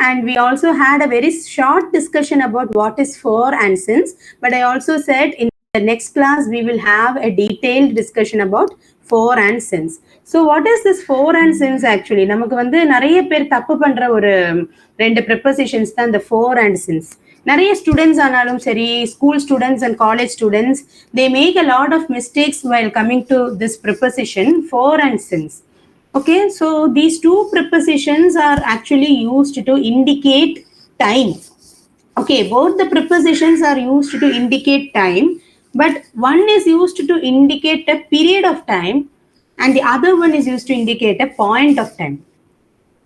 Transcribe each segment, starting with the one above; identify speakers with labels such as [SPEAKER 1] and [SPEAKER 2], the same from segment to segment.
[SPEAKER 1] and we also had a very short discussion about what is for and since. But I also said in the next class we will have a detailed discussion about for and since. So what is this for and since actually? நமக்கு வந்து நிறைய பேர் தப்பு பண்ற ஒரு ரெண்டு prepositions தான் இந்த for and since. நிறைய ஸ்டூடெண்ட்ஸ் ஆனாலும் சரி, school students and college students, they make a lot of mistakes while coming to this preposition for and since. Okay, so these two prepositions are actually used to indicate time. Okay, both the prepositions are used to indicate time, but one is used to indicate a period of time and the other one is used to indicate a point of time.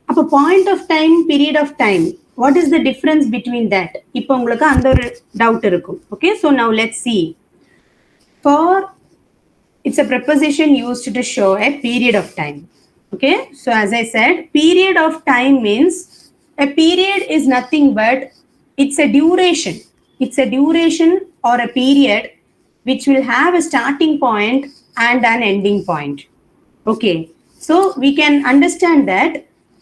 [SPEAKER 1] அப்போ point of time, period of time, what is the difference between that? இப்போ உங்களுக்கு அந்த ஒரு doubt இருக்கும். Okay, so now let's see. For, it's a preposition used to show a period of time. Okay, so as I said, period of time means a period is nothing but it's a duration. It's a duration or a period which will have a starting point and an ending point. Okay, so we can understand that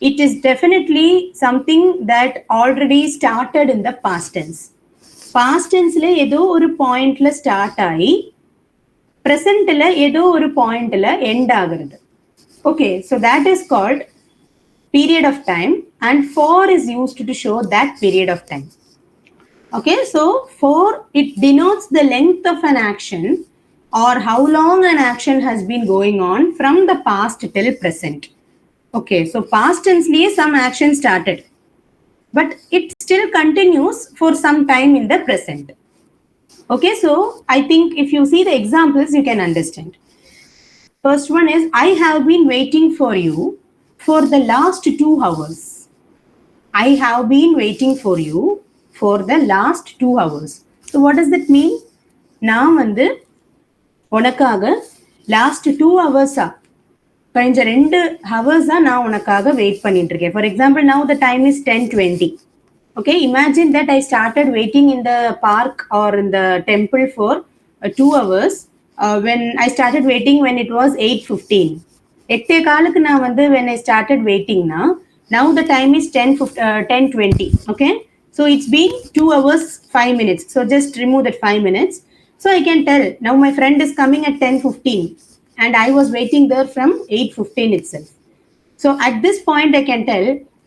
[SPEAKER 1] it is definitely something that already started in the past tense. Past tense le ஏதோ ஒரு பாயிண்ட்ல start ஆகி presentல ஏதோ ஒரு பாயிண்ட்ல end ஆகுறது. Okay, so that is called period of time, and for is used to show that period of time. Okay, so for, it denotes the length of an action or how long an action has been going on from the past till present. Okay, so past tense liye some action started, but it still continues for some time in the present. Okay, so I think if you see the examples, you can understand. First one is, I have been waiting for you for the last 2 hours. I have been waiting for you for the last 2 hours. So what does that mean? நான் வந்து உனக்காக last 2 hours கழிஞ்ச 2 hours நான் உனக்காக wait பண்ணிட்டு இருக்கேன். For example, now the time is 10:20. Okay, imagine that I started waiting in the park or in the temple for 2 hours. When I started waiting when it was 8:15. 8 காலுக்கு நான் வந்து when I started waiting now the time is 10:20. Okay, so it's been 2 hours 5 minutes. So just remove that 5 minutes. So I can tell now my friend is coming at 10:15 and I was waiting there from 8:15 itself. So at this point I can tell,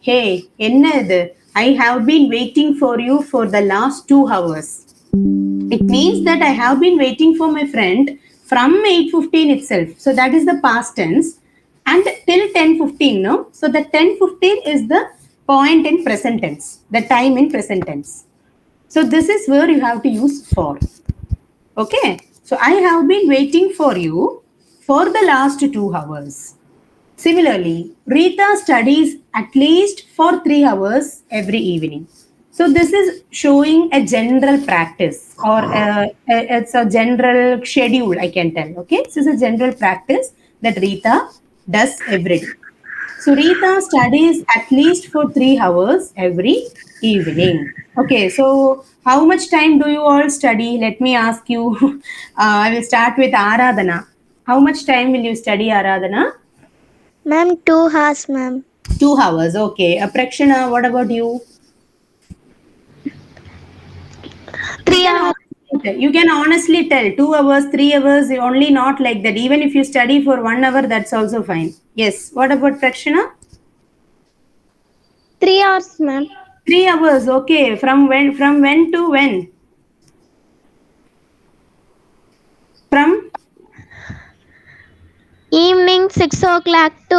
[SPEAKER 1] hey, enna idu, I have been waiting for you for the last 2 hours. It means that I have been waiting for my friend from 8:15 itself. So that is the past tense, and till 10:15, no? So the 10:15 is the point in present tense, the time in present tense. So this is where you have to use for. Okay, so I have been waiting for you for the last 2 hours. Similarly, Rita studies at least for 3 hours every evening. So this is showing a general practice, or it's a general schedule, I can tell. Okay, this is a general practice that Rita does every day. So Rita studies at least for 3 hours every evening. Okay, so how much time do you all study? Let me ask you. I will start with Aradhana. How much time will you study, Aradhana?
[SPEAKER 2] Ma'am, 2 hours, ma'am.
[SPEAKER 1] 2 hours, okay. Prakshana, what about you?
[SPEAKER 2] 3 hours.
[SPEAKER 1] You can honestly tell 2 hours, 3 hours, only not like that. Even if you study for 1 hour, that's also fine. Yes, what about Prakshana?
[SPEAKER 2] 3 hours, ma'am.
[SPEAKER 1] 3 hours, okay. From when to when? From
[SPEAKER 2] Evening 6 o'clock to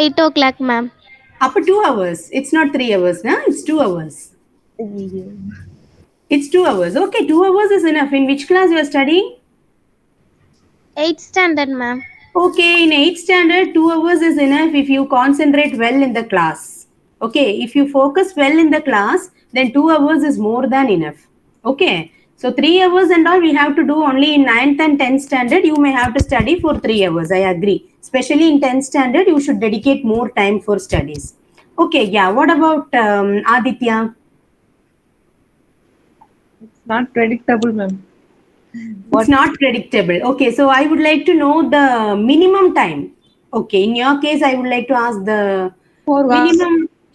[SPEAKER 2] 8 o'clock, ma'am.
[SPEAKER 1] up to 2 hours. It's not 3 hours, no? It's 2 hours. It's 2 hours. Okay, 2 hours is enough. In which class you are studying?
[SPEAKER 2] 8th standard, ma'am.
[SPEAKER 1] Okay, in 8th standard, 2 hours is enough if you concentrate well in the class. Okay, if you focus well in the class, then 2 hours is more than enough. Okay, so 3 hours and all we have to do only in 9th and 10th standard. You may have to study for 3 hours. I agree. Especially in 10th standard, you should dedicate more time for studies. Okay, yeah. What about Aditya?
[SPEAKER 3] It's not predictable, ma'am.
[SPEAKER 1] It's not predictable. Okay, so I would like to know the minimum time. Okay, in your case, I would like to ask the
[SPEAKER 3] 4 hours.
[SPEAKER 1] minimum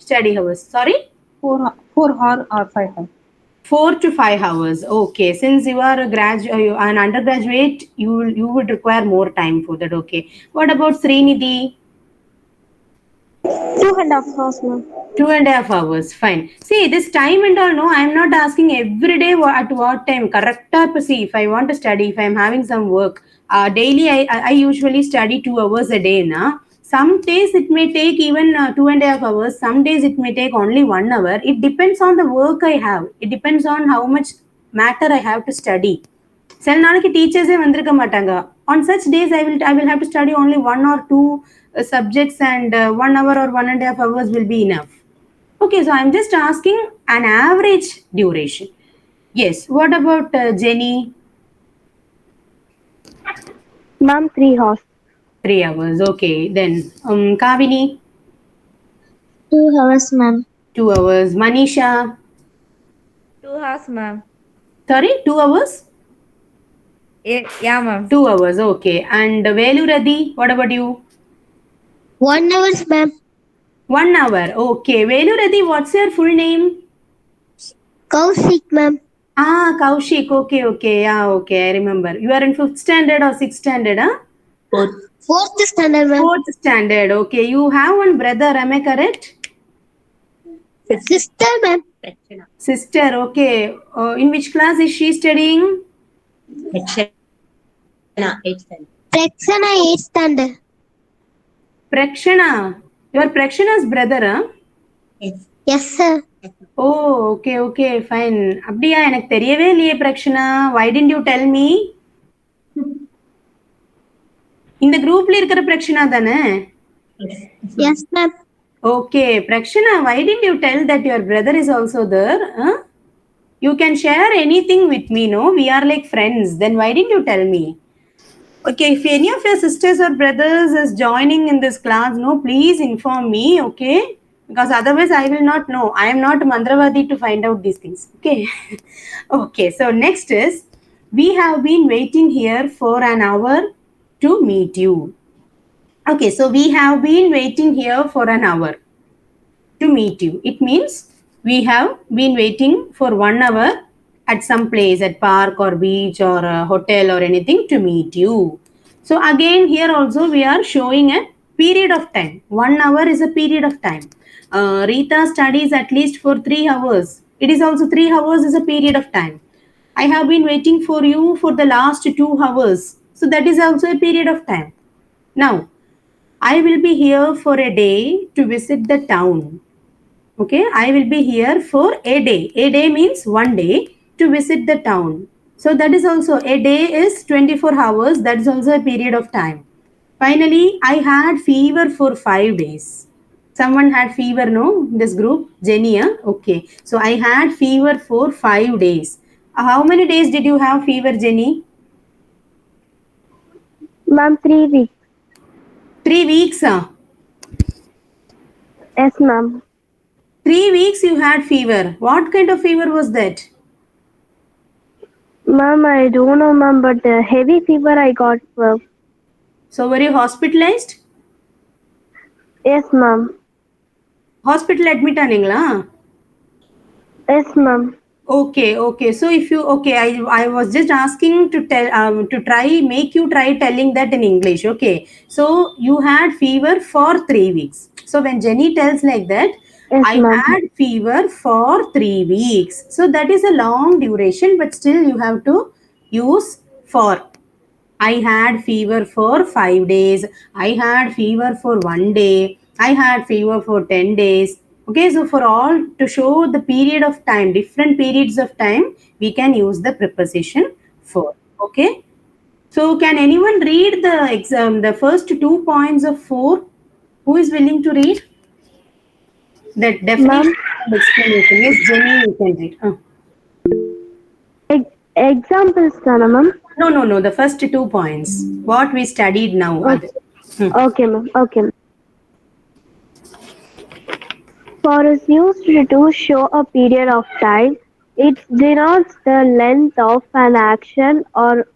[SPEAKER 1] study hours. Sorry?
[SPEAKER 3] 4 hour or 5 hours.
[SPEAKER 1] 4 to 5 hours. Okay, since you are an undergraduate, you would require more time for that. Okay. What about Srinidhi?
[SPEAKER 2] 2.5 hours, ma'am.
[SPEAKER 1] 2.5 hours. Fine. See, this time and all, no, I am not asking every day at what time. Correct. See, if I want to study, if I am having some work, daily I usually study 2 hours a day. Na? Some days it may take even 2.5 hours. Some days it may take only 1 hour. It depends on the work I have. It depends on how much matter I have to study. சில நாளைக்கு டீச்சர்ஸே வந்திருக்க மாட்டாங்க. On such days, I will have to study only 1 or 2 subjects, and 1 hour or 1.5 hours will be enough. Okay, so I'm just asking an average duration. Yes. What about Jenny?
[SPEAKER 2] Ma'am, 3 hours.
[SPEAKER 1] 3 hours. Okay. Then Kavini?
[SPEAKER 2] 2 hours, ma'am.
[SPEAKER 1] 2 hours. Manisha?
[SPEAKER 4] 2 hours, ma'am.
[SPEAKER 1] Sorry, 2 hours?
[SPEAKER 4] Yeah, ma'am.
[SPEAKER 1] 2 hours. Okay. And Veluradi, what about you?
[SPEAKER 2] 1 hour, ma'am.
[SPEAKER 1] 1 hour. Okay. Veluradi, what's your full name?
[SPEAKER 2] Kaushik, ma'am.
[SPEAKER 1] Kaushik. Okay, okay. Yeah, okay. I remember. You are in 5th standard or 6th standard, huh?
[SPEAKER 2] Fourth standard, ma'am.
[SPEAKER 1] 4th standard. Okay. You have one brother, am I correct?
[SPEAKER 2] Sister, ma'am.
[SPEAKER 1] Sister. Okay. In which class is she studying?
[SPEAKER 2] Praksana, 8th standard.
[SPEAKER 1] Prakshana. You are Prakshana's brother, huh?
[SPEAKER 2] Yes, sir.
[SPEAKER 1] Oh, okay, okay. Fine. அப்படியா எனக்கு தெரியவே இல்லையே பிரக்ஷனா. Why didn't you tell me? இந்த குரூப்ல இருக்கிற பிரக்ஷனா தானே?
[SPEAKER 2] Yes, ma'am.
[SPEAKER 1] Okay, Prakshana, why didn't you tell that your brother is also there? Huh? You can share anything with me, no? We are like friends. Then why didn't you tell me? Okay, if any of your sisters or brothers is joining in this class, no, please inform me, okay? Because otherwise I will not know. I am not Mandravadi to find out these things. Okay. Okay, so next is we have been waiting here for an hour to meet you. Okay, so we have been waiting here for an hour to meet you. It means we have been waiting for 1 hour at some place, at park or beach or a hotel or anything, to meet you. So again here also we are showing a period of time. 1 hour is a period of time. Rita studies at least for 3 hours. It is also 3 hours is a period of time. I have been waiting for you for the last 2 hours. So that is also a period of time. Now, I will be here for a day to visit the town. Okay, I will be here for a day. A day means 1 day to visit the town. So that is also, a day is 24 hours. That is also a period of time. Finally, I had fever for 5 days. Someone had fever, no? In this group, Jenny. Huh? Okay, so I had fever for 5 days. How many days did you have fever, Jenny?
[SPEAKER 2] Ma'am, 3 weeks.
[SPEAKER 1] 3 weeks.
[SPEAKER 2] Yes, ma'am.
[SPEAKER 1] 3 weeks you had fever. What kind of fever was that?
[SPEAKER 2] Ma'am, I don't know, ma'am, but heavy fever I got.
[SPEAKER 1] So were you hospitalized?
[SPEAKER 2] Yes, ma'am.
[SPEAKER 1] Hospital admit ஆனீங்களா?
[SPEAKER 2] Yes, ma'am.
[SPEAKER 1] Okay, okay. So if you, okay, I was just asking to tell to try make you try telling that in English. Okay, so you had fever for 3 weeks. So when Jenny tells like that,
[SPEAKER 2] Yes,
[SPEAKER 1] I
[SPEAKER 2] ma'am.
[SPEAKER 1] had fever for 3 weeks. So that is a long duration, but still you have to use for. I had fever for 5 days. I had fever for 1 day. I had fever for 10 days. Okay, so for all, to show the period of time, different periods of time, we can use the preposition for. Okay, so can anyone read the exam, the first 2 points of 4? Who is willing to read that definition and explanation? Yes, Jenny, you can read.
[SPEAKER 2] Examples, ma'am.
[SPEAKER 1] No, the first 2 points, what we studied now.
[SPEAKER 2] Okay, ma'am. Okay. For is used to show a period of time. It denotes the length of an action or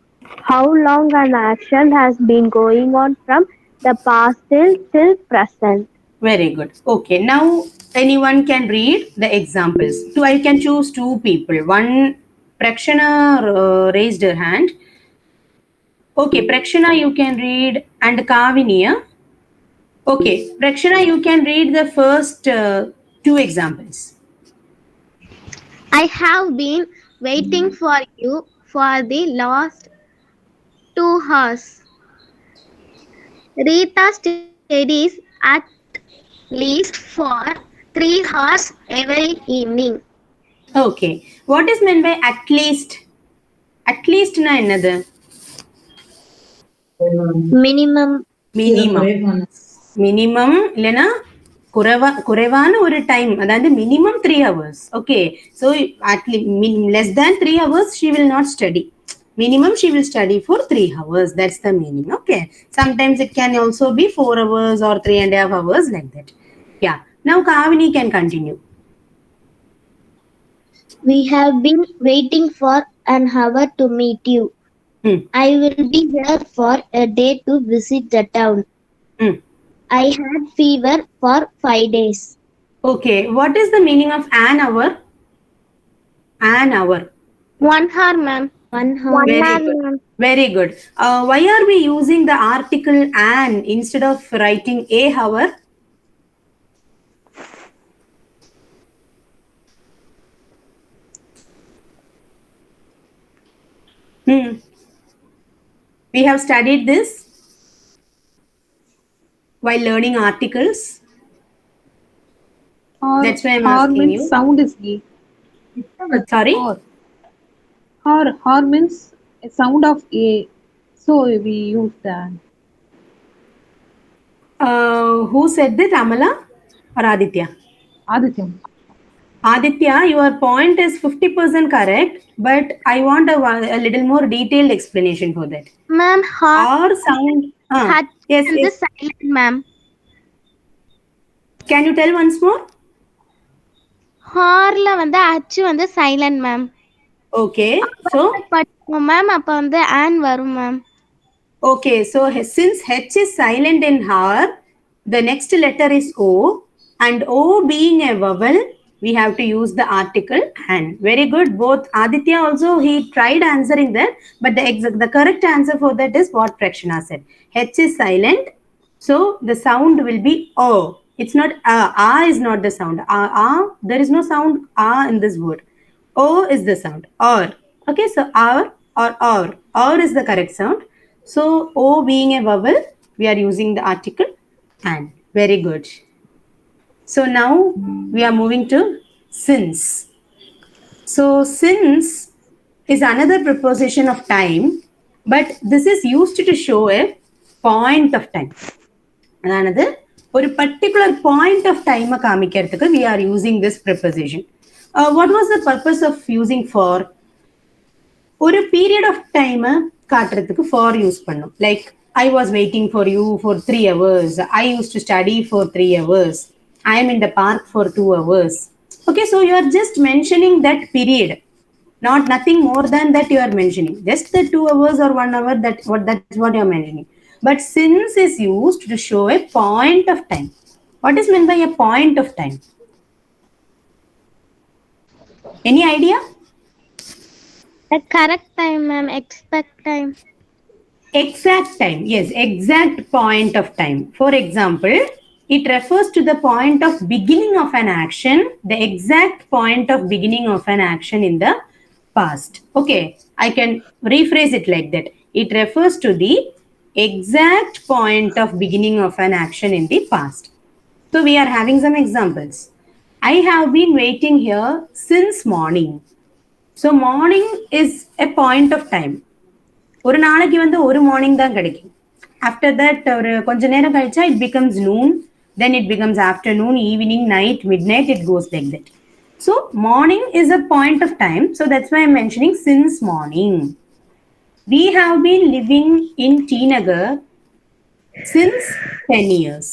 [SPEAKER 2] how long an action has been going on from the past till present.
[SPEAKER 1] Very good. Okay, now Anyone can read the examples. Two, I can choose two people. One, Prakshana raised her hand. Okay, Prakshana, you can read, and Kaviniya. Okay, Prakshana, you can read the first two examples.
[SPEAKER 5] I have been waiting for you for the last 2 hours. Rita studies at least for 3 hours every evening.
[SPEAKER 1] Okay, what is meant by at least? At least na another
[SPEAKER 5] Minimum.
[SPEAKER 1] minimum. Minimum இல்லைன்னா குறைவான ஒரு time, அதாவது minimum 3 hours. Okay, so less than 3 hours she will not study. Minimum she will study for 3 hours. That's the meaning. Okay, sometimes it can also be 4 hours or 3.5 hours, like that. Yeah, now Kavini can continue.
[SPEAKER 5] We have been waiting for an hour to meet you. I will be here for a day to visit the town. I had fever for 5 days.
[SPEAKER 1] Okay, what is the meaning of an hour? An hour.
[SPEAKER 5] 1 hour, ma'am. 1 hour.
[SPEAKER 1] Very good. Very good. Why are we using the article an instead of writing a hour? We have studied this while learning articles. That's why I'm asking you.
[SPEAKER 3] Sound is A.
[SPEAKER 1] Sorry?
[SPEAKER 3] Har means a sound of A. So we use that.
[SPEAKER 1] Who said that, Amala or Aditya?
[SPEAKER 3] Aditya.
[SPEAKER 1] Aditya, your point is 50% correct, but I want a little more detailed explanation for that.
[SPEAKER 5] Ma'am,
[SPEAKER 1] or sound. Yes,
[SPEAKER 5] and
[SPEAKER 1] yes.
[SPEAKER 5] the silent, ma'am.
[SPEAKER 1] Can you tell once more?
[SPEAKER 5] ஹார்ல வந்து அச்சு வந்து silent ma'am.
[SPEAKER 1] Okay, so
[SPEAKER 5] ma'am அப்ப வந்து on வரும் ma'am.
[SPEAKER 1] Okay, so since H is silent in her, the next letter is O, and O being a vowel, we have to use the article an. Very good. Both Aditya also, he tried answering that, but the correct answer for that is what Prakshana said. H is silent, so the sound will be O. It's not A. A is not the sound. There is no sound A in this word. O is the sound. Or. Okay, so or is the correct sound. So O being a vowel, we are using the article an. Very good. So now we are moving to since. So since is another preposition of time, but this is used to show a point of time. Another ஒரு particular point of time காமிக்கிறதுக்கு we are using this preposition. What was the purpose of using for? ஒரு period of time காட்டுறதுக்கு for use பண்ணும். Like I was waiting for you for 3 hours. I used to study for 3 hours. I am in the park for 2 hours. Okay, so you are just mentioning that period. Nothing more than that you are mentioning. Just the 2 hours or 1 hour, that's what you are mentioning. But since is used to show a point of time. What is meant by a point of time? Any idea?
[SPEAKER 5] The correct time, ma'am. Expect time.
[SPEAKER 1] Exact time. Yes, exact point of time. For example, it refers to the point of beginning of an action, the exact point of beginning of an action in the past. Okay, I can rephrase it like that. It refers to the exact point of beginning of an action in the past. So we are having some examples. I have been waiting here since morning. So morning is a point of time. ஒரு நாளைக்கு வந்து ஒரு morning தான் கிடைக்கும். After that ஒரு கொஞ்ச நேரம் கழிச்சா it becomes noon, then it becomes afternoon, evening, night, midnight, it goes like that. So morning is a point of time, so that's why I'm mentioning since morning. We have been living in T Nagar since 10 years.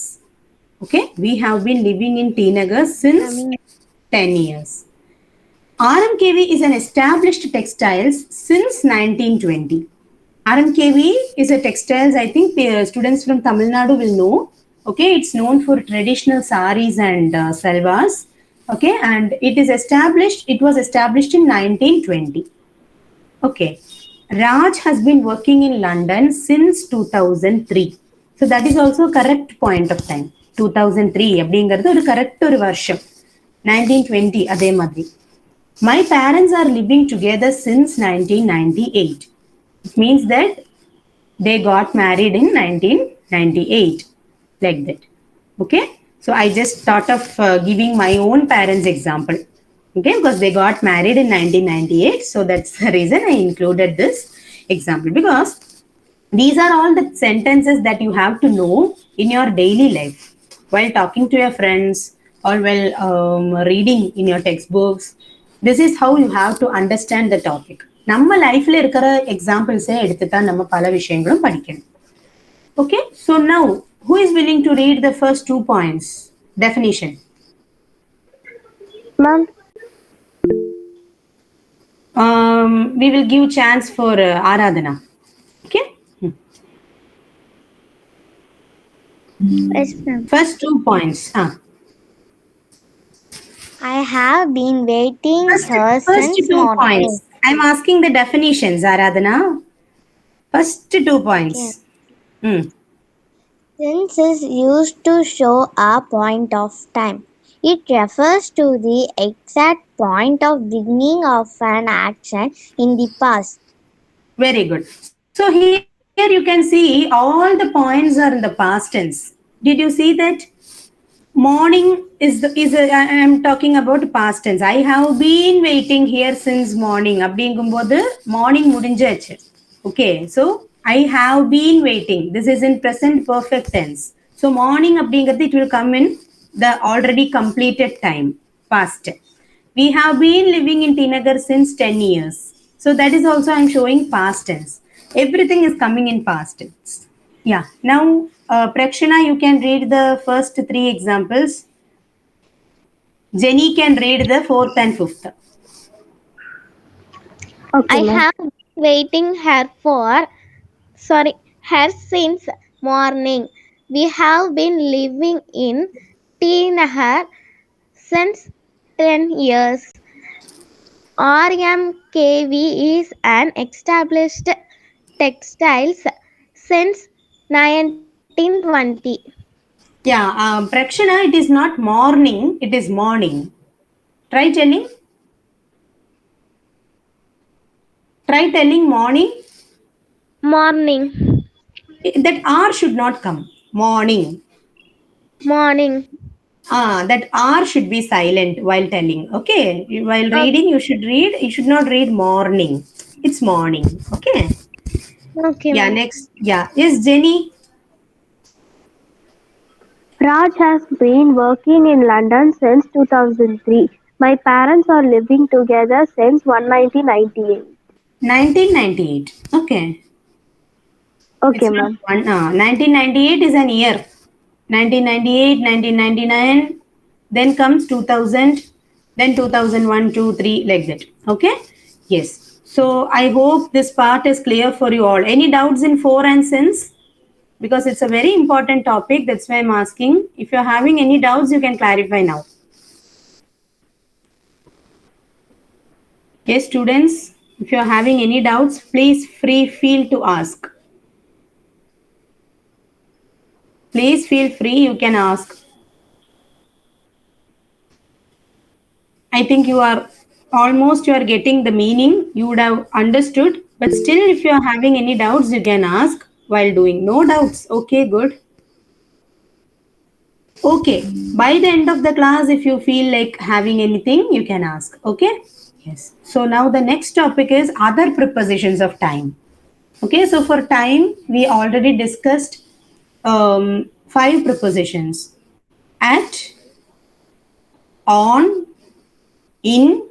[SPEAKER 1] Okay, we have been living in T Nagar since 10 years. RMKV is an established textiles since 1920. RMKV is a textiles, I think the students from Tamil Nadu will know. Okay, it's known for traditional saris and salwars. Okay, and it was established in 1920. Okay. Raj has been working in London since 2003. So that is also a correct point of time. 2003 அப்படிங்கிறது ஒரு correct ஒரு வருஷம். 1920 அதே மாதிரி. My parents are living together since 1998. It means that they got married in 1998. Like that. Okay. So I just thought of giving my own parents example. Okay, because they got married in 1998. So that's the reason I included this example, because these are all the sentences that you have to know in your daily life while talking to your friends or while reading in your textbooks. This is how you have to understand the topic. நம்ம லைஃப்ல இருக்கிற எக்ஸாம்பிள்ஸே எடுத்து தான் நம்ம பல விஷயங்களும் படிக்கணும். Okay, so now who is willing to read the first 2 points definition?
[SPEAKER 2] Ma'am.
[SPEAKER 1] We will give chance for Aradhana. Okay.
[SPEAKER 5] Yes, ma'am.
[SPEAKER 1] First 2 points.
[SPEAKER 5] I have been waiting her
[SPEAKER 1] First
[SPEAKER 5] since
[SPEAKER 1] 2
[SPEAKER 5] morning.
[SPEAKER 1] points. I'm asking the definitions, Aradhana. First 2 points.
[SPEAKER 5] Okay. Since is used to show a point of time. It refers to the exact point of beginning of an action in the past.
[SPEAKER 1] Very good. So here you can see all the points are in the past tense. Did you see that? Morning I am talking about past tense. I have been waiting here since morning. அப்படிங்கும்போது morning முடிஞ்சாச்சு. Okay, so I have been waiting. This is in present perfect tense. So morning அப்படிங்கிறது it will come in the already completed time, past. We have been living in Tinagar since 10 years. So that is also I'm showing past tense. Everything is coming in past tense. Yeah. Now, Prakshana, you can read the first 3 examples. Jenny can read the 4th and 5th.
[SPEAKER 2] Okay,
[SPEAKER 5] I
[SPEAKER 2] ma'am.
[SPEAKER 5] have been waiting her since morning. We have been living in Tinagar since 10 years. RMKV is an established textiles since 1920.
[SPEAKER 1] Yeah, Prakshana, it is not morning, it is morning. Try telling. Try telling morning.
[SPEAKER 5] Morning.
[SPEAKER 1] That R should not come. Morning.
[SPEAKER 5] Morning.
[SPEAKER 1] That R should be silent while telling. Okay. While reading, you should not read morning. It's morning. Okay.
[SPEAKER 5] Okay.
[SPEAKER 1] Yeah,
[SPEAKER 5] ma'am.
[SPEAKER 1] next. Yeah. Yes, Jenny.
[SPEAKER 2] Raj has been working in London since 2003. My parents are living together since 1998.
[SPEAKER 1] 1998. Okay.
[SPEAKER 2] Okay,
[SPEAKER 1] It's not
[SPEAKER 2] ma'am.
[SPEAKER 1] 1998 is an year. 1998, 1999, then comes 2000, then 2001, 2, 3, like that. Okay? Yes. So I hope this part is clear for you all. Any doubts in 4 and since? Because it's a very important topic. That's why I'm asking. If you're having any doubts, you can clarify now. Yes, students, if you're having any doubts, please feel to ask. Please feel free, you can ask. I think you are getting the meaning, you would have understood, but still if you are having any doubts, you can ask while doing. No doubts. Okay, good. Okay, by the end of the class, if you feel like having anything, you can ask. Okay. Yes. So now the next topic is other prepositions of time. Okay, so for time, we already discussed 5 prepositions: at, on, in.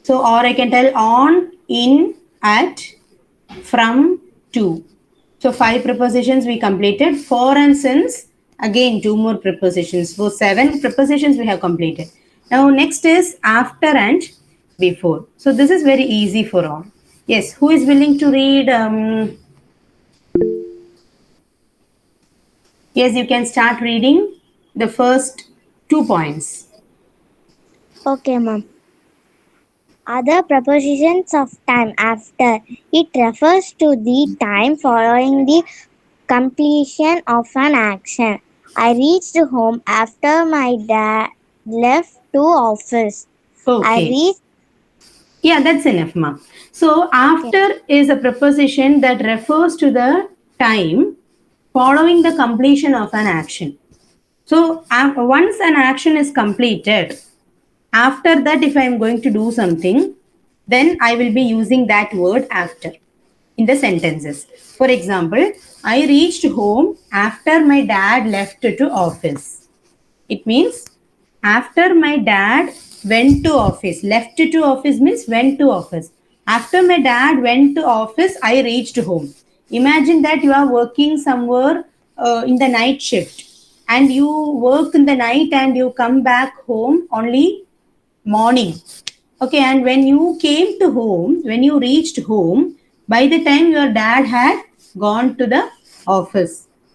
[SPEAKER 1] So, or I can tell on, in, at, from, to. So, 5 prepositions we completed. For and since, again 2 more prepositions. So, 7 prepositions we have completed. Now, next is after and before. So, this is very easy for all. Yes, who is willing to read? Yes, you can start reading the first 2 points.
[SPEAKER 6] Okay, ma'am. Other prepositions of time after. It refers to the time following the completion of an action. I reached home after my dad left to office. I
[SPEAKER 1] Okay.
[SPEAKER 6] reached.
[SPEAKER 1] Yeah, that's enough, ma. So,
[SPEAKER 6] Okay.
[SPEAKER 1] after is a preposition that refers to the time following the completion of an action. So, once an action is completed, after that, if I am going to do something, then I will be using that word after in the sentences. For example, I reached home after my dad left to office. It means after my dad went to office. Left to office means went to office. After my dad went to office, I reached home. Imagine that you are working somewhere in the night shift and you work in the night and you come back home only morning. Okay, and when you came to home, when you reached home, by the time your dad had gone to the office.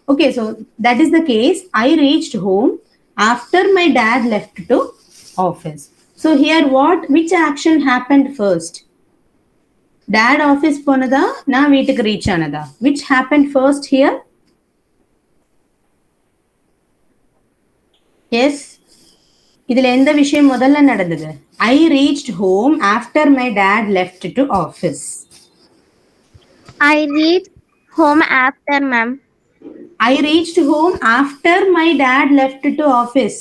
[SPEAKER 1] Okay, so that is the case. I reached home after my dad left to office. So here which action happened first? Dad office ponada, na veetukku reach anada. Which happened first here? Yes. இதில் எந்த விஷயம் முதல்ல நடந்தது? I reached home after my dad left to office.
[SPEAKER 6] I reached home after, ma'am.
[SPEAKER 1] I reached home after my dad left to office.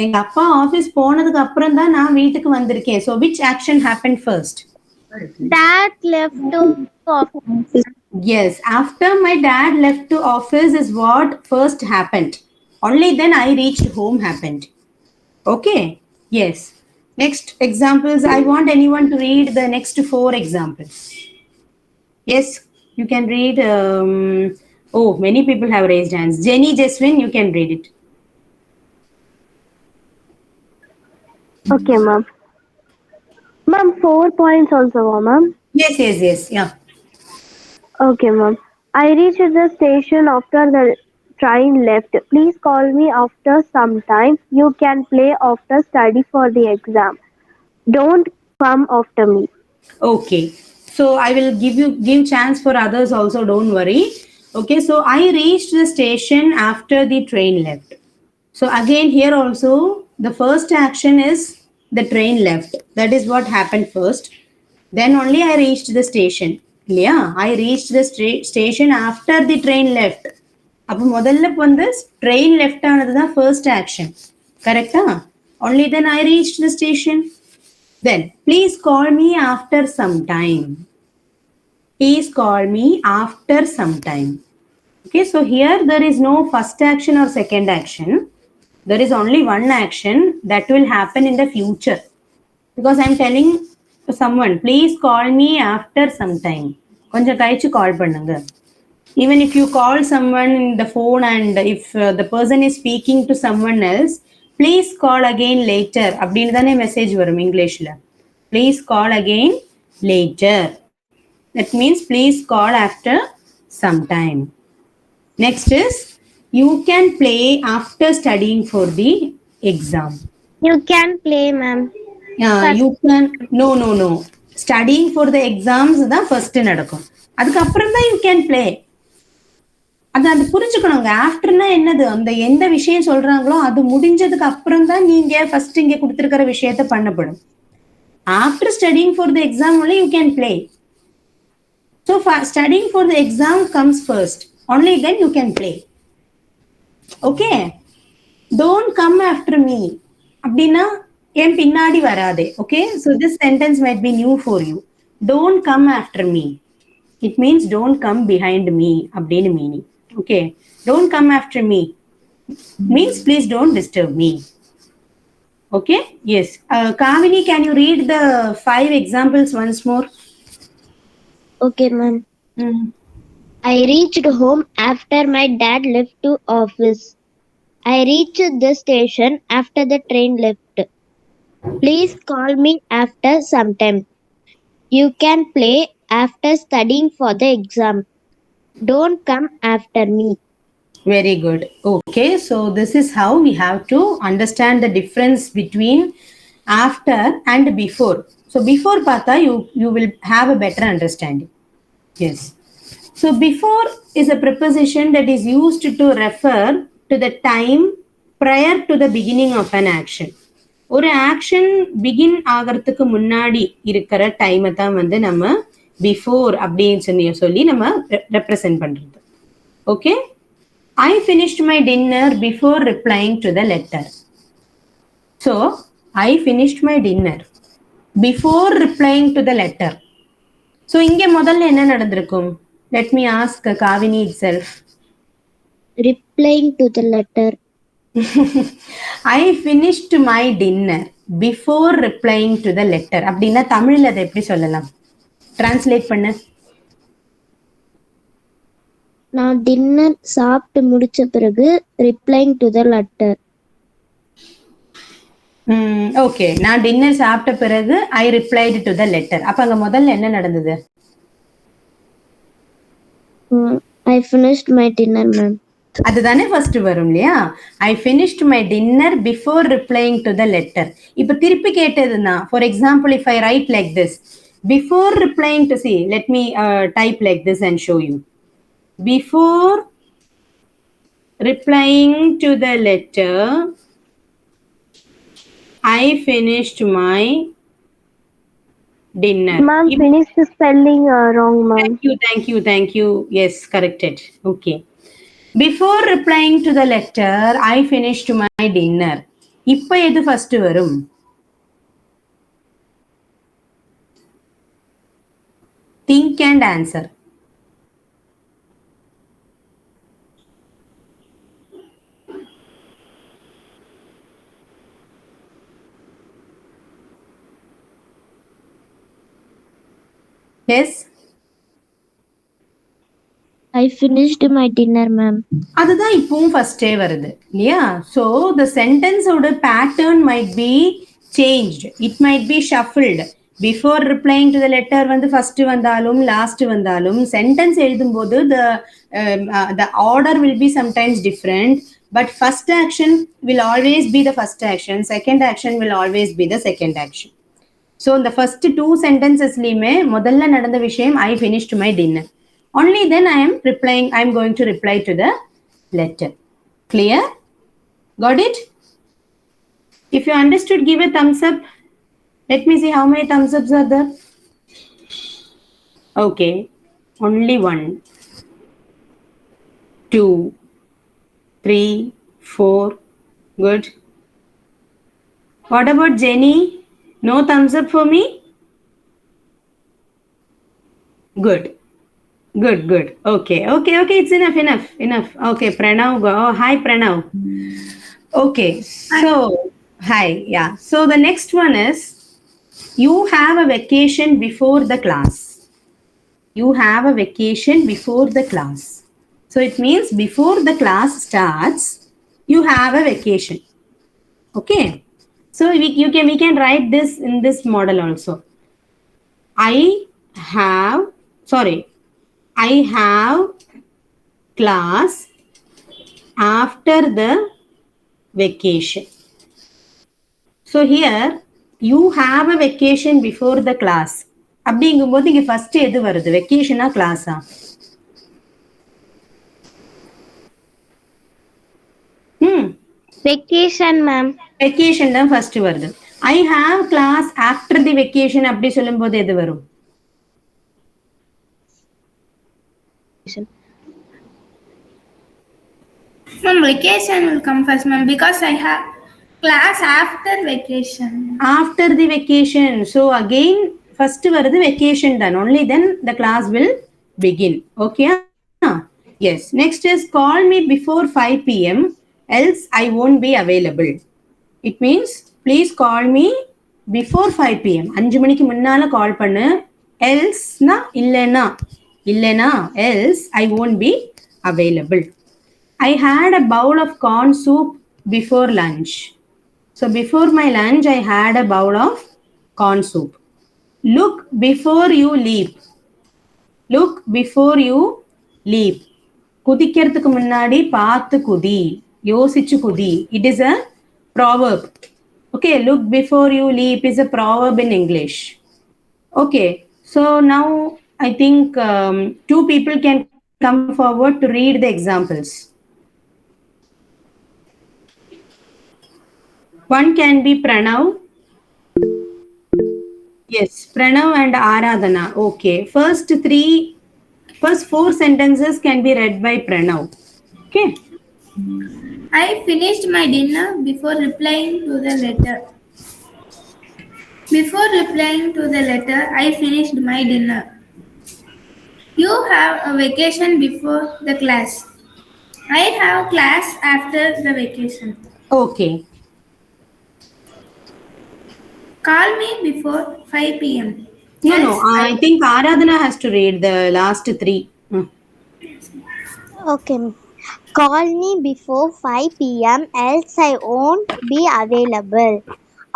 [SPEAKER 1] எங்க அப்பா office போனதுக்கு அப்புறம் தான் நான் வீட்டுக்கு வந்திருக்கேன். So which action happened first?
[SPEAKER 6] Dad left to office.
[SPEAKER 1] Yes, after my dad left to office is what first happened. Only then I reached home happened. Okay. Yes. Next examples. I want anyone to read the next 4 examples. Yes, you can read. Oh, many people have raised hands. Jenny, Jeswin, you can read it.
[SPEAKER 2] Okay, ma'am. Ma'am, 4 points also, ma'am.
[SPEAKER 1] Yes, yes, yes. Yeah.
[SPEAKER 2] Okay, ma'am. I reached the station after the train left. Please call me after some time. You can play after study for the exam. Don't come after me.
[SPEAKER 1] Okay. So I will give chance for others also. Don't worry. Okay. So I reached the station after the train left. So again here also the first action is the train left. That is what happened first. Then only I reached the station. Yeah, I reached the station after the train left. அப்போ முதல்ல வந்து train left ஆனது தான் first action. கரெக்டா? Only then I reached the station. Then please call me after some time. Please call me after some time. Okay, so here there is no first action or second action. There is only one action that will happen in the future. Because I am telling someone, please call me after some time. கொஞ்சம் கழிச்சு கால் பண்ணுங்க. Even if you call someone in the phone and if the person is speaking to someone else, please call again later. அப்படின்னு தானே message வரும் இங்கிலீஷ்ல. Please call again later. That means please call after some time. Next is you can play after studying for the exam.
[SPEAKER 6] You can play, ma'am.
[SPEAKER 1] You can no. Studying for the exams தான் first நடக்கும். அதுக்கப்புறம் தான் you can play. அது புரிஞ்சுக்கணுங்க. ஆஃப்டர்னா என்னது? அந்த எந்த விஷயம் சொல்றாங்களோ அது முடிஞ்சதுக்கு அப்புறம் தான் நீங்க ஃபர்ஸ்ட் இங்க கொடுத்திருக்கிற விஷயத்தை பண்ணப்படும். After studying for the exam only you can play. So studying for the exam comes first. Only then you can play. Okay. Don't come after me. அப்படின்னா என் பின்னாடி வராதே. Okay. So this sentence might be new for you. Don't come after me. It means don't come behind me. அப்படின்னு meaning. Okay. Don't come after me. Means please don't disturb me. Okay. Yes. Kavini, can you read the 5 examples once more?
[SPEAKER 5] Okay, ma'am. I reached home after my dad left to office. I reached the station after the train left. Please call me after some time. You can play after studying for the exam. Don't come after me.
[SPEAKER 1] Very good. Okay, so this is how we have to understand the difference between after and before. So before Pata, you will have a better understanding. Yes. So before is a preposition that is used to refer to the time prior to the beginning of an action. ஒரு action begin ஆகிறதுக்கு முன்னாடி இருக்கிற டைமை தான் வந்து நம்ம before அப்படின்னு சொல்லி நம்ம ரெப்ரசன்ட் பண்றது. Okay, I finished my dinner before replying to the letter. So, I finished my dinner before replying to the letter. So, இங்கே முதல்ல என்ன நடந்திருக்கும்? Let me ask Kavini itself.
[SPEAKER 5] Replying to the letter.
[SPEAKER 1] I finished my dinner before replying to the letter. அப்படின்னா தமிழ்ல அதை எப்படி சொல்லலாம்? Translate பண்ணு.
[SPEAKER 5] நான் டின்னர் சாப்பிட்டு முடிச்ச பிறகு replying to the letter.
[SPEAKER 1] Okay, நான் டின்னர் சாப்பிட்ட பிறகு ஐ ரிப்ளைடு டு த லெட்டர். அப்ப அங்க முதல்ல என்ன நடந்தது?
[SPEAKER 5] ஐ finished my dinner மேம்.
[SPEAKER 1] அதுதானே ஃபர்ஸ்ட் வரும் இல்லையா? ஐ finished my dinner before replying to the letter. இப்ப திருப்பி கேட்டதுன்னா, for example if I write like this, before replying to, see, let me type like this and show you. Before replying to the letter, I finished my dinner.
[SPEAKER 2] Ma'am, finished spelling wrong, ma'am.
[SPEAKER 1] Thank you. Yes, corrected. Okay. Before replying to the letter, I finished my dinner. இப்ப எது first வரும்? Think and answer. Yes.
[SPEAKER 5] I finished my dinner ma'am.
[SPEAKER 1] அதுதான் இப்பவும் ஃபர்ஸ்டே வருது இல்லையா? So the சென்டென்ஸோட pattern might be changed, it might be shuffled. Before replying to the letter வந்து ஃபர்ஸ்ட் வந்தாலும் லாஸ்ட் வந்தாலும் சென்டென்ஸ் எழுதும்போது the order will be sometimes different, but first action will always be the first action, second action will always be the second action. So இந்த first two சென்டென்சஸ்லையுமே முதல்ல நடந்த விஷயம் ஐ finished my dinner. Only then I am going to reply to the letter. Clear? Got it? If you understood, give a thumbs up. Let me see how many thumbs ups are there. Okay, only 1, 2, 3, 4. Good. What about Jenny? No thumbs up for me? Good. Okay, it's enough. Okay, Pranav, go. Oh, hi Pranav. Okay, so hi. Yeah, so the next one is, you have a vacation before the class. You have a vacation before the class. So it means before the class starts, you have a vacation. Okay, so we can write this in this model also. I have class after the vacation. So here you have a vacation before the class. அப்படிங்கும்போது இங்க first எது வருது? வெக்கேஷனா கிளாஸா?
[SPEAKER 6] Vacation ma'am.
[SPEAKER 1] Vacation தான் first வருது. I have class after the vacation அப்படி சொல்லும்போது எது வரும்?
[SPEAKER 7] Ma'am, vacation will come first, ma'am, because I have class after vacation.
[SPEAKER 1] After the vacation. So again, first வருது vacation then. Only then the class will begin. Okay? Yes. Next is, call me before 5 p.m. else I won't be available. It means, please call me before 5 p.m. 5 மணிக்கு முன்னால கால் பண்ணு. Else na இல்லனா else I won't be available. I had a bowl of corn soup before lunch. So before my lunch, I had a bowl of corn soup. Look before you leap. Look before you leap. குதிக்கிறதுக்கு முன்னாடி பார்த்து குதி, யோசிச்சு குதி. It is a proverb. Okay, look before you leap is a proverb in English. Okay, so now I think two people can come forward to read the examples. One can be Pranav. Yes, Pranav and Aradhana. Okay, first four sentences can be read by Pranav. Okay.
[SPEAKER 7] I finished my dinner before replying to the letter. Before replying to the letter, I finished my dinner. You have a vacation before the class. I have class after the vacation.
[SPEAKER 1] Okay.
[SPEAKER 7] Call me before 5 p.m.
[SPEAKER 1] No, no. I think Aradhana has to read the last three.
[SPEAKER 6] Okay. Call me before 5 p.m. else I won't be available.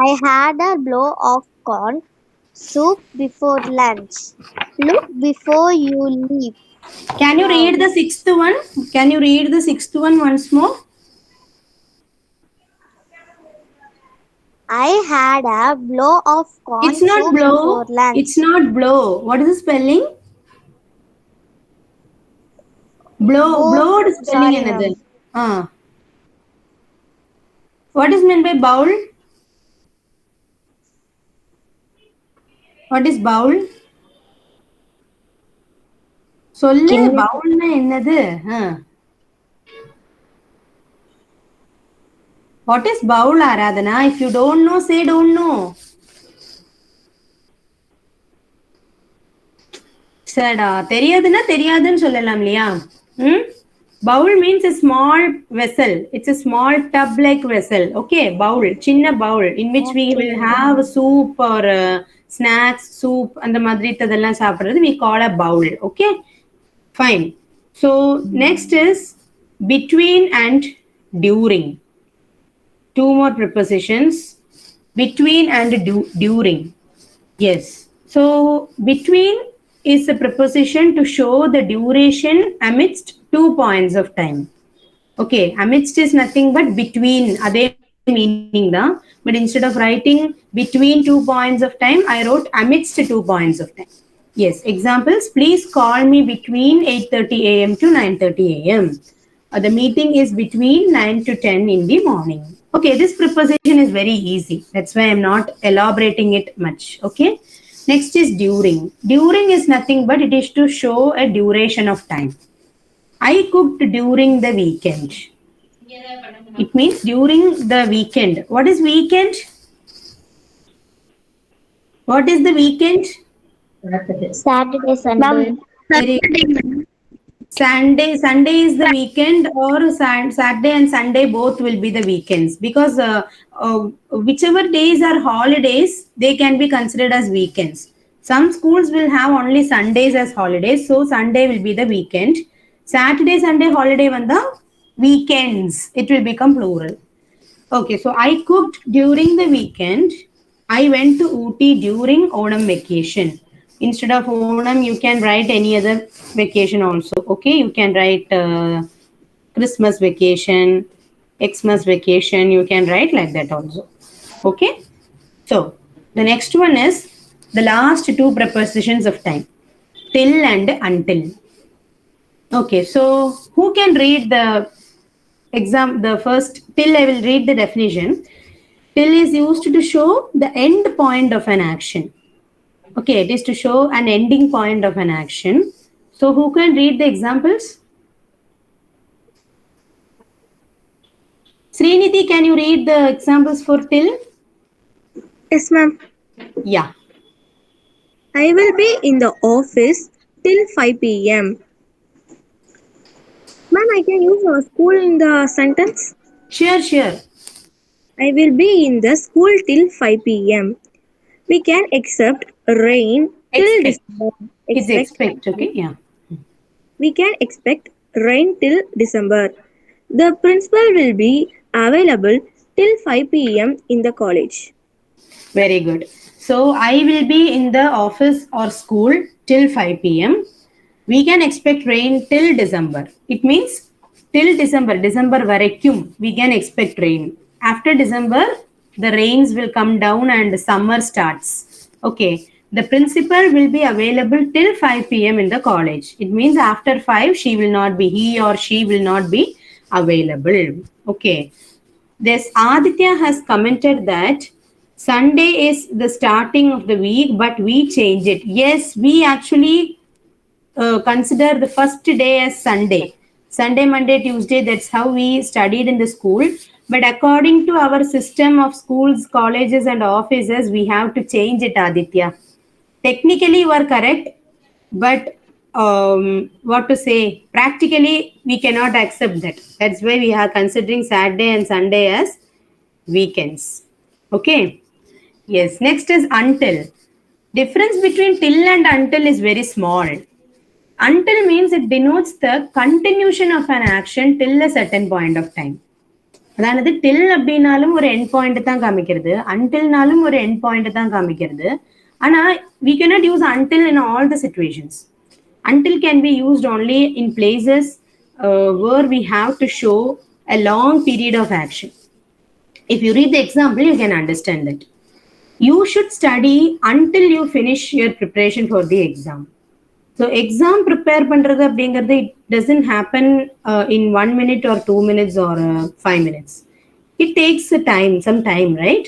[SPEAKER 6] I had a blow of corn soup before lunch. Look before you leave.
[SPEAKER 1] Can you read the sixth one? Can you read the sixth one once more?
[SPEAKER 6] I had a blow of corn
[SPEAKER 1] It's not
[SPEAKER 6] soup
[SPEAKER 1] blow.
[SPEAKER 6] before lunch.
[SPEAKER 1] It's not blow. What is the spelling? Blow. Blow is spelling
[SPEAKER 6] Sorry,
[SPEAKER 1] another.
[SPEAKER 6] ma'am.
[SPEAKER 1] What is meant by bowl? What is bowl? சொல்லு பவுல்னா என்னது? What is bowl, Aradhana? If you don't know, say don't know. சரிடா, தெரியாதுன்னா தெரியாதுன்னு சொல்லலாம் இல்லையா? Bowl means a small vessel. It's a small tub-like vessel. Okay, bowl, chinna bowl in which we will have soup or snacks, soup, and the madritadallam saapradhu we call a bowl. Okay, fine. So next is between and during. Two more prepositions, between and during. Yes. So between is a preposition to show the duration amidst 2 points of time. Okay, amidst is nothing but between. Adhe meaning da, but instead of writing between 2 points of time, I wrote amidst 2 points of time. Yes, examples. Please call me between 8:30 a.m. to 9:30 a.m. The meeting is between 9 to 10 in the morning. Okay, this preposition is very easy. That's why I'm not elaborating it much. Okay. Next is during. During is nothing but it is to show a duration of time. I cooked during the weekend. It means during the weekend. What is weekend? What is the weekend?
[SPEAKER 6] Saturday, Sunday.
[SPEAKER 1] Very good. Sunday is the weekend, or Saturday and Sunday both will be the weekends, because whichever days are holidays, they can be considered as weekends. Some schools will have only Sundays as holidays, so Sunday will be the weekend. Saturday, Sunday holiday on the weekends, it will become plural. Okay, so I cooked during the weekend. I went to Ooty during Onam vacation. Instead of Onam, you can write any other vacation also. Okay, you can write Christmas vacation, Xmas vacation. You can write like that also. Okay, so the next one is the last two prepositions of time, till and until. Okay, so who can read the first till? I will read the definition. Till is used to show the end point of an action. Okay, it is to show an ending point of an action. So who can read the examples? Srinidhi, can you read the examples for till?
[SPEAKER 2] Yes, ma'am.
[SPEAKER 1] Yeah.
[SPEAKER 2] I will be in the office till 5 p.m. Ma'am, I can use a school in the sentence.
[SPEAKER 1] Sure.
[SPEAKER 2] I will be in the school till 5 p.m. We can accept rain till December.
[SPEAKER 1] Expect, okay, yeah.
[SPEAKER 2] We can expect rain till December. The principal will be available till 5 p.m. in the college.
[SPEAKER 1] Very good. So I will be in the office or school till 5 p.m. We can expect rain till December. It means till December varaikkum, we can expect rain. After December, the rains will come down and summer starts. Okay. The principal will be available till 5 p.m. in the college. It means after 5, he or she will not be available. Okay. This Aditya has commented that Sunday is the starting of the week, but we change it. Yes, we actually consider the first day as Sunday. Sunday, Monday, Tuesday, that's how we studied in the school. But according to our system of schools, colleges, and offices, we have to change it, Aditya. Technically, you are correct, but what to say? Practically, we cannot accept that. That's why we are considering Saturday and Sunday as weekends. Okay. Yes. Next is until. Difference between till and until is very small. Until means it denotes the continuation of an action till a certain point of time. அதாவது டில் அப்படின்னாலும் ஒரு end point தான் காமிக்கிறது, அன்டில்னாலும் ஒரு end point தான் காமிக்கிறது. ஆனால் we cannot use until in all the situations. Until can be used only in places where we have to show a long period of action. If you read the example, you can understand that. You should study until you finish your preparation for the exam. So exam prepare பண்றது அப்படிங்கிறது it doesn't happen in 1 minute or 2 minutes or 5 minutes. It takes some time, right?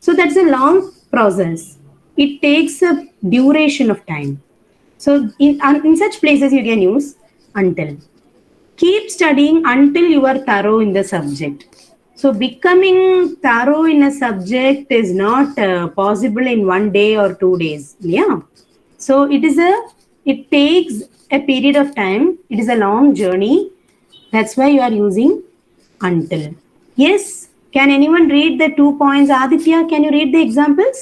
[SPEAKER 1] So that's a long process. It takes a duration of time. So in such places you can use until. Keep studying until you are thorough in the subject. So becoming thorough in a subject is not possible in 1 day or 2 days. Yeah. So it takes a period of time. It is a long journey. That's why you are using until. Yes. Can anyone read the 2 points? Aditya, can you read the examples?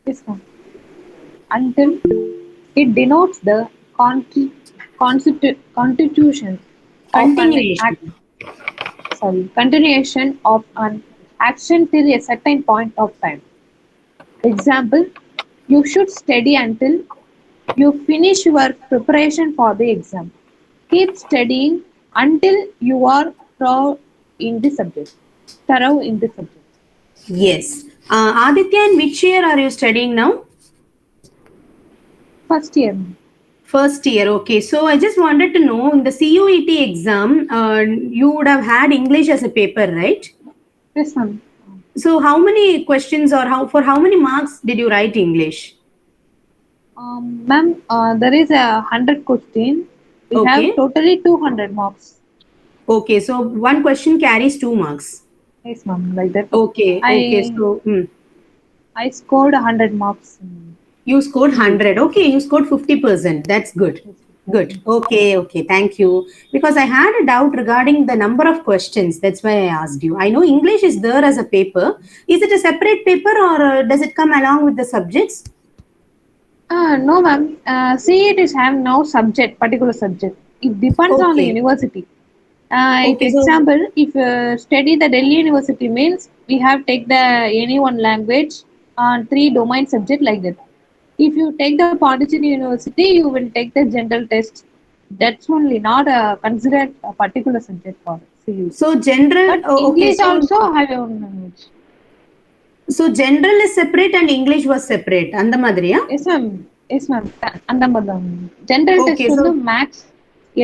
[SPEAKER 3] Yes, ma'am. Until it denotes the constitution continuation of an action till a certain point of time. Example, you should study until you finish your preparation for the exam. Keep studying until you are thorough in the subject.
[SPEAKER 1] Yes. Aditya, in which year are you studying now?
[SPEAKER 3] First year.
[SPEAKER 1] First year, okay. So I just wanted to know, in the CUET exam, you would have had English as a paper, right?
[SPEAKER 3] Yes, ma'am.
[SPEAKER 1] So how many questions or for how many marks did you write English?
[SPEAKER 3] Ma'am, there is 100 question. We have totally 200 marks.
[SPEAKER 1] Okay, so one question carries 2 marks.
[SPEAKER 3] Yes, ma'am, like that.
[SPEAKER 1] Okay, so
[SPEAKER 3] I scored 100 marks.
[SPEAKER 1] You scored 100. Okay, you scored 50%. That's good. Good. Okay. Thank you. Because I had a doubt regarding the number of questions. That's why I asked you. I know English is there as a paper. Is it a separate paper or does it come along with the subjects?
[SPEAKER 3] No, ma'am. CET is have no particular subject. It depends on the university. Example, if study the Delhi University means we have take the any one language on 3 domain subject like that. If you take the Pondicherry University, you will take the general test. That's only not considered a particular subject for CU.
[SPEAKER 1] So general,
[SPEAKER 3] but English also have your own language.
[SPEAKER 1] So general is separate and English was separate. And the madriya?
[SPEAKER 3] Yes, ma'am. And the general test so maths,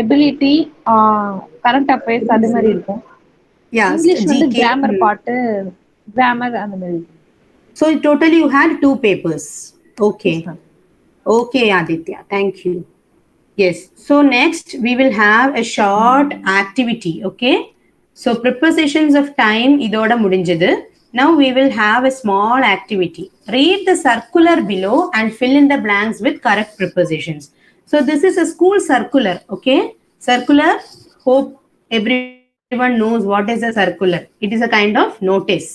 [SPEAKER 3] ability, current affairs, அது மாதிரி இருக்கும். English வந்து grammar part, grammar அந்த மாதிரி.
[SPEAKER 1] So totally you had 2 papers. Okay. Yes, okay, Aditya. Thank you. Yes. So next we will have a short activity. Okay. So prepositions of time idoda mudinjadu. Now we will have a small activity. Read the circular below and fill in the blanks with correct prepositions. So this is a school circular. Okay. Circular. Hope everyone knows what is a circular. It is a kind of notice.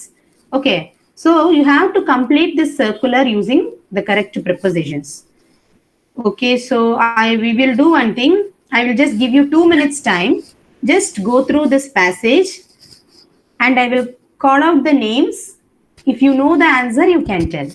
[SPEAKER 1] Okay. So you have to complete this circular using the correct prepositions. Okay, so we will do one thing. I will just give you 2 minutes time. Just go through this passage and I will call out the names. If you know the answer, you can tell.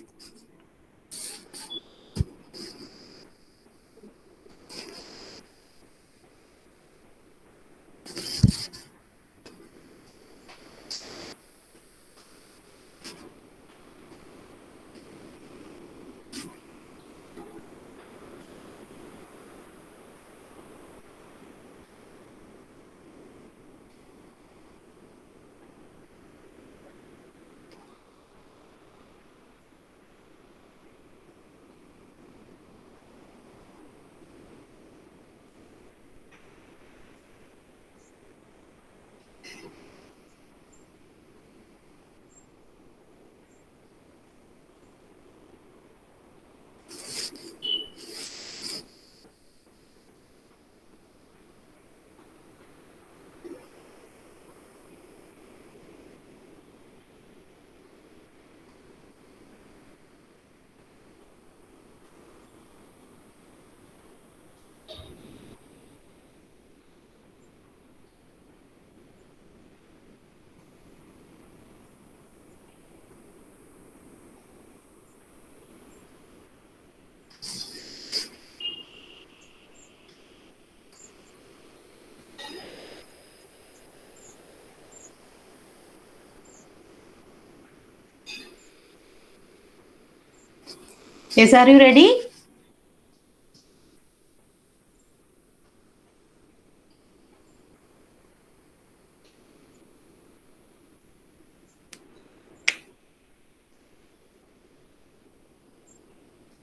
[SPEAKER 1] Yes, are you ready?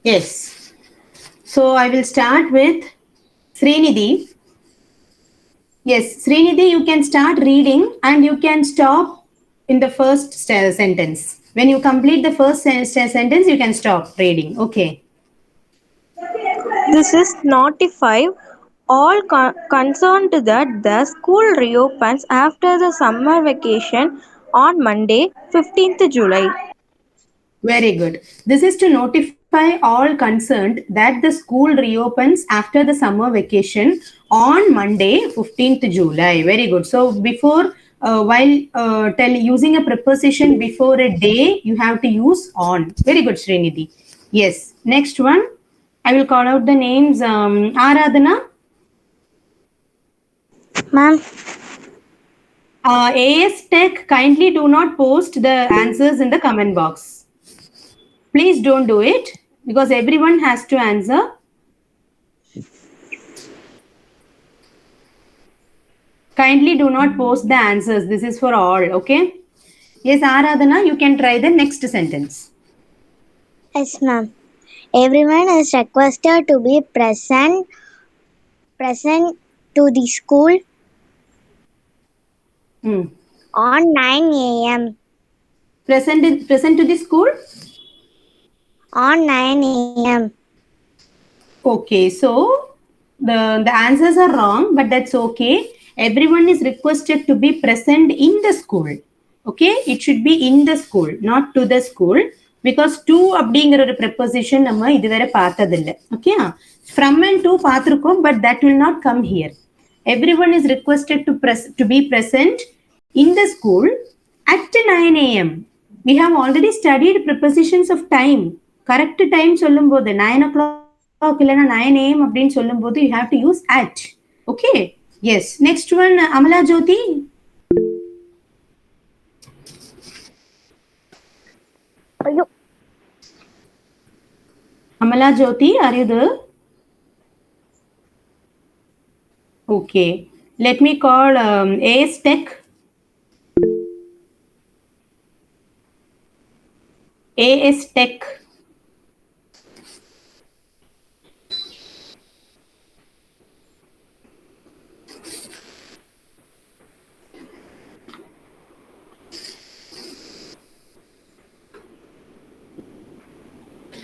[SPEAKER 1] Yes. So I will start with Srinidhi. Yes, Srinidhi, you can start reading and you can stop in the first sentence. When you complete the first sentence, you can stop reading. Okay.
[SPEAKER 4] This is notify all concerned that the school reopens after the summer vacation on Monday, 15th July.
[SPEAKER 1] Very good. This is to notify all concerned that the school reopens after the summer vacation on Monday, 15th July. Very good. So before, while using a preposition before a day, you have to use on. Very good, Srinidhi. Yes. Next one. I will call out the names. Aradhana.
[SPEAKER 6] Ma'am,
[SPEAKER 1] AS Tech, kindly do not post the answers in the comment box. Please don't do it because everyone has to answer. Kindly do not post the answers. This is for all. Okay. Yes, Aradhana, you can try the next sentence.
[SPEAKER 6] yes, ma'am. Everyone is requested to be present to the school
[SPEAKER 1] Hmm.
[SPEAKER 6] on 9 a.m.
[SPEAKER 1] Present to the school.
[SPEAKER 6] On 9 a.m.
[SPEAKER 1] Okay, so the answers are wrong, but that's okay. Everyone is requested to be present in the school. Okay, it should be in the school, not to the school, because to அப்படிங்கிற ஒரு preposition நம்ம இதுவரை பார்த்ததில்லை. Okay, from and to பார்த்திருக்கோம், but that will not come here. Everyone is requested to be present in the school at 9 a.m. We have already studied prepositions of time. Correct time சொல்லும்போது 9 o'clock இல்லைன்னா 9 a.m. அப்படின்னு சொல்லும்போது you have to use at. Okay. Yes. Next one, Amala Jyoti.
[SPEAKER 2] ஐயோ
[SPEAKER 1] Amala Jyoti, are you there? Okay. Let me call AS Tech. AS Tech.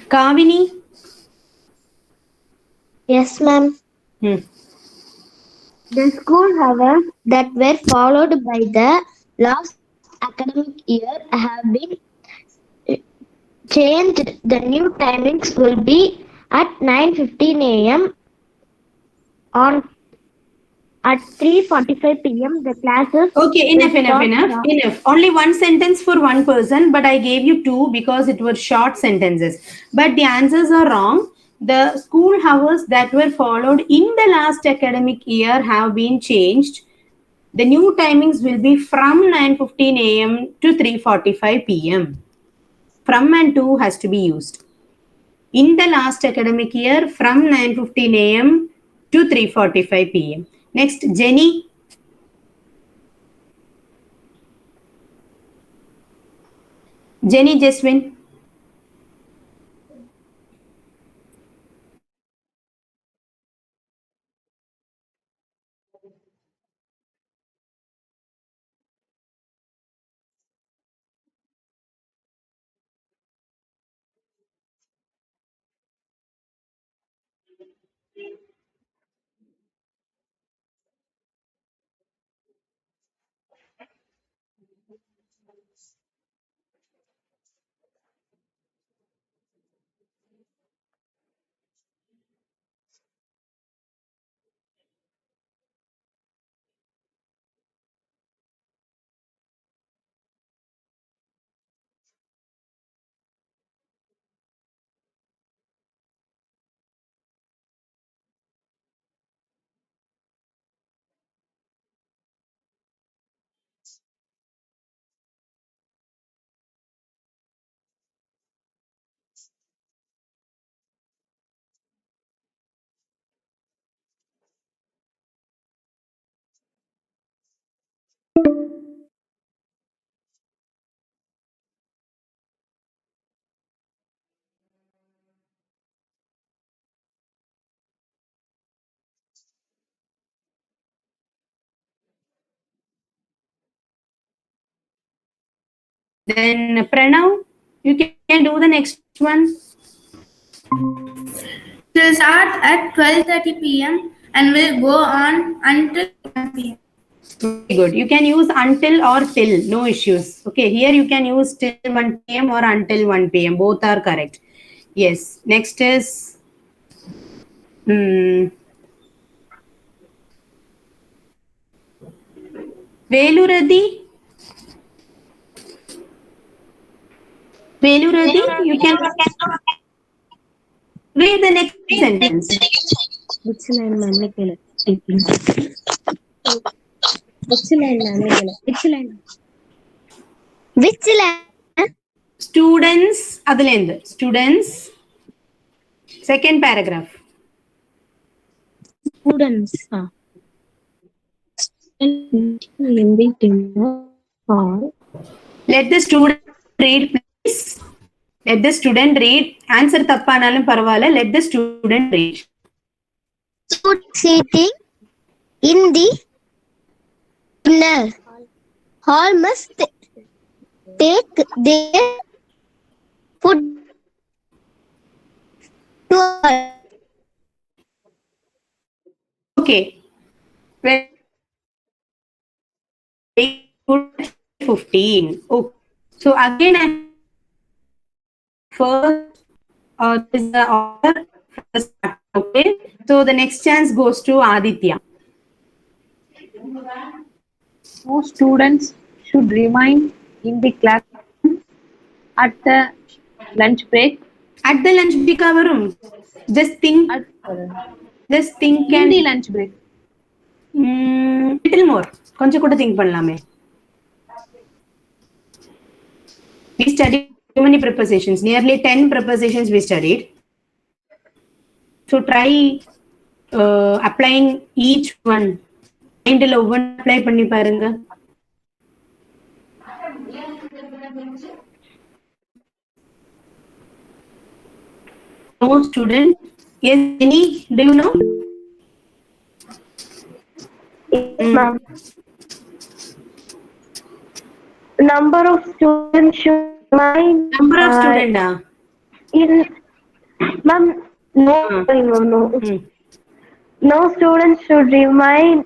[SPEAKER 1] Kavini.
[SPEAKER 5] Yes, ma'am.
[SPEAKER 1] Hmm.
[SPEAKER 5] The school hours that were followed by the last academic year have been changed. The new timings will be at 9:15 a.m. on at 3:45 p.m. The classes
[SPEAKER 1] Okay,
[SPEAKER 5] will
[SPEAKER 1] enough,
[SPEAKER 5] start
[SPEAKER 1] enough,
[SPEAKER 5] from
[SPEAKER 1] enough. Only one sentence for one person, but I gave you two because it were short sentences. But the answers are wrong. The school hours that were followed in the last academic year have been changed. The new timings will be from 9:15 a.m. to 3:45 p.m. From and to has to be used. In the last academic year, from 9:15 a.m. to 3:45 p.m. Next, Jenny. Jenny Jeswin. Then Pranav, you can do the next one.
[SPEAKER 7] It will start at 12:30 p.m. and will go on until 1 p.m.
[SPEAKER 1] Very good. You can use until or till, no issues. Okay, here you can use till 1 p.m. or until 1 p.m. Both are correct. Yes. Next is Veluradi. Veluradi, you can read the next sentence.
[SPEAKER 4] Which line, ma'am? Which line, ma'am? Which line?
[SPEAKER 6] Which line?
[SPEAKER 1] Students, adilend. Students, second paragraph.
[SPEAKER 4] Students.
[SPEAKER 1] Let the student read, please. Let the student read. Answer tappanalum parvala. Let the student read.
[SPEAKER 6] Students sitting in the dinner hall must take their food to
[SPEAKER 1] Okay. Very good. 15. Okay. So again, I first this is the order from the start. Okay. So the next chance goes to Aditya.
[SPEAKER 3] No students should remain in the classroom at the lunch break.
[SPEAKER 1] At the lunch break varum. Just think. Just think
[SPEAKER 3] In
[SPEAKER 1] and
[SPEAKER 3] the lunch break.
[SPEAKER 1] Little more. கொஞ்சம் கூட think பண்ணலாமே. We studied so many prepositions. Nearly 10 prepositions we studied. So try applying each one. Mind ஒவ்வொன்று apply பண்ணி பாருங்க. No student. Yes, Jenny, do you know?
[SPEAKER 2] Yes, ma'am. Number of students should remain
[SPEAKER 1] Number of students.
[SPEAKER 2] in, ma'am, no, no. No students should remain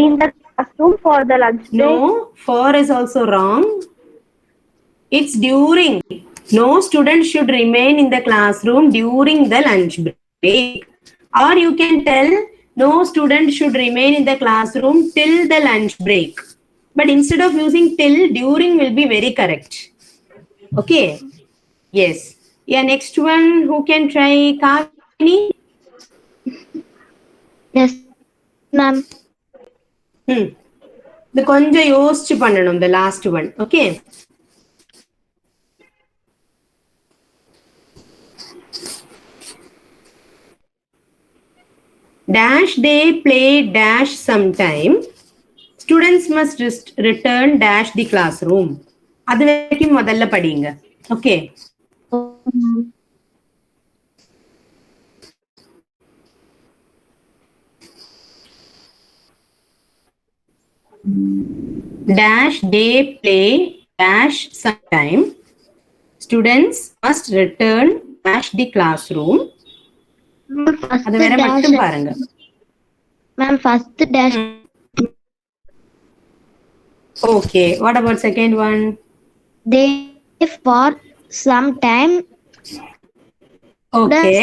[SPEAKER 2] in the classroom for the lunch break.
[SPEAKER 1] No, for is also wrong. It's during. No student should remain in the classroom during the lunch break. Or you can tell no student should remain in the classroom till the lunch break. But instead of using till, during will be very correct. Okay. Yes. Yeah, next one, who can try Kavini?
[SPEAKER 6] Yes, ma'am.
[SPEAKER 1] The கொஞ்சம் யோசிச்சு பண்ணணும், the last one. Okay. Dash they play dash sometime. Students must return dash the classroom. அது வரைக்கும் முதல்ல படிங்க. Okay. Dash they play dash sometime. Students must return dash the classroom. அது வேற மட்டும் பாருங்க.
[SPEAKER 6] Ma'am, first dash.
[SPEAKER 1] Okay. What about second one?
[SPEAKER 6] They for some time.
[SPEAKER 1] Okay.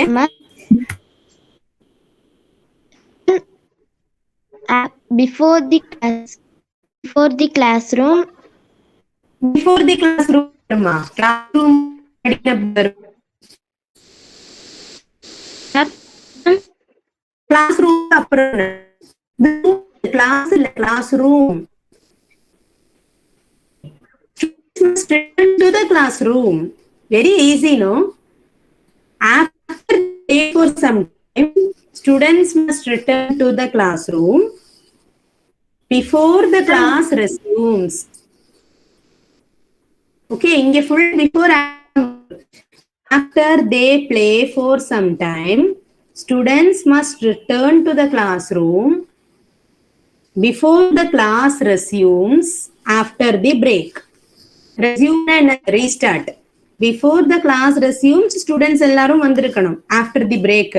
[SPEAKER 6] Before the classroom. Before the classroom.
[SPEAKER 1] Classroom. Classroom. Classroom. Students must return to the classroom. Very easy, no? After they for some time, students must return to the classroom before the class resumes. Okay, inge full before. After they play for some time, students must return to the classroom before the class resumes after the break. resume and restart. Before the class resumes, students எல்லாரும் வந்திருக்கணும். After the break.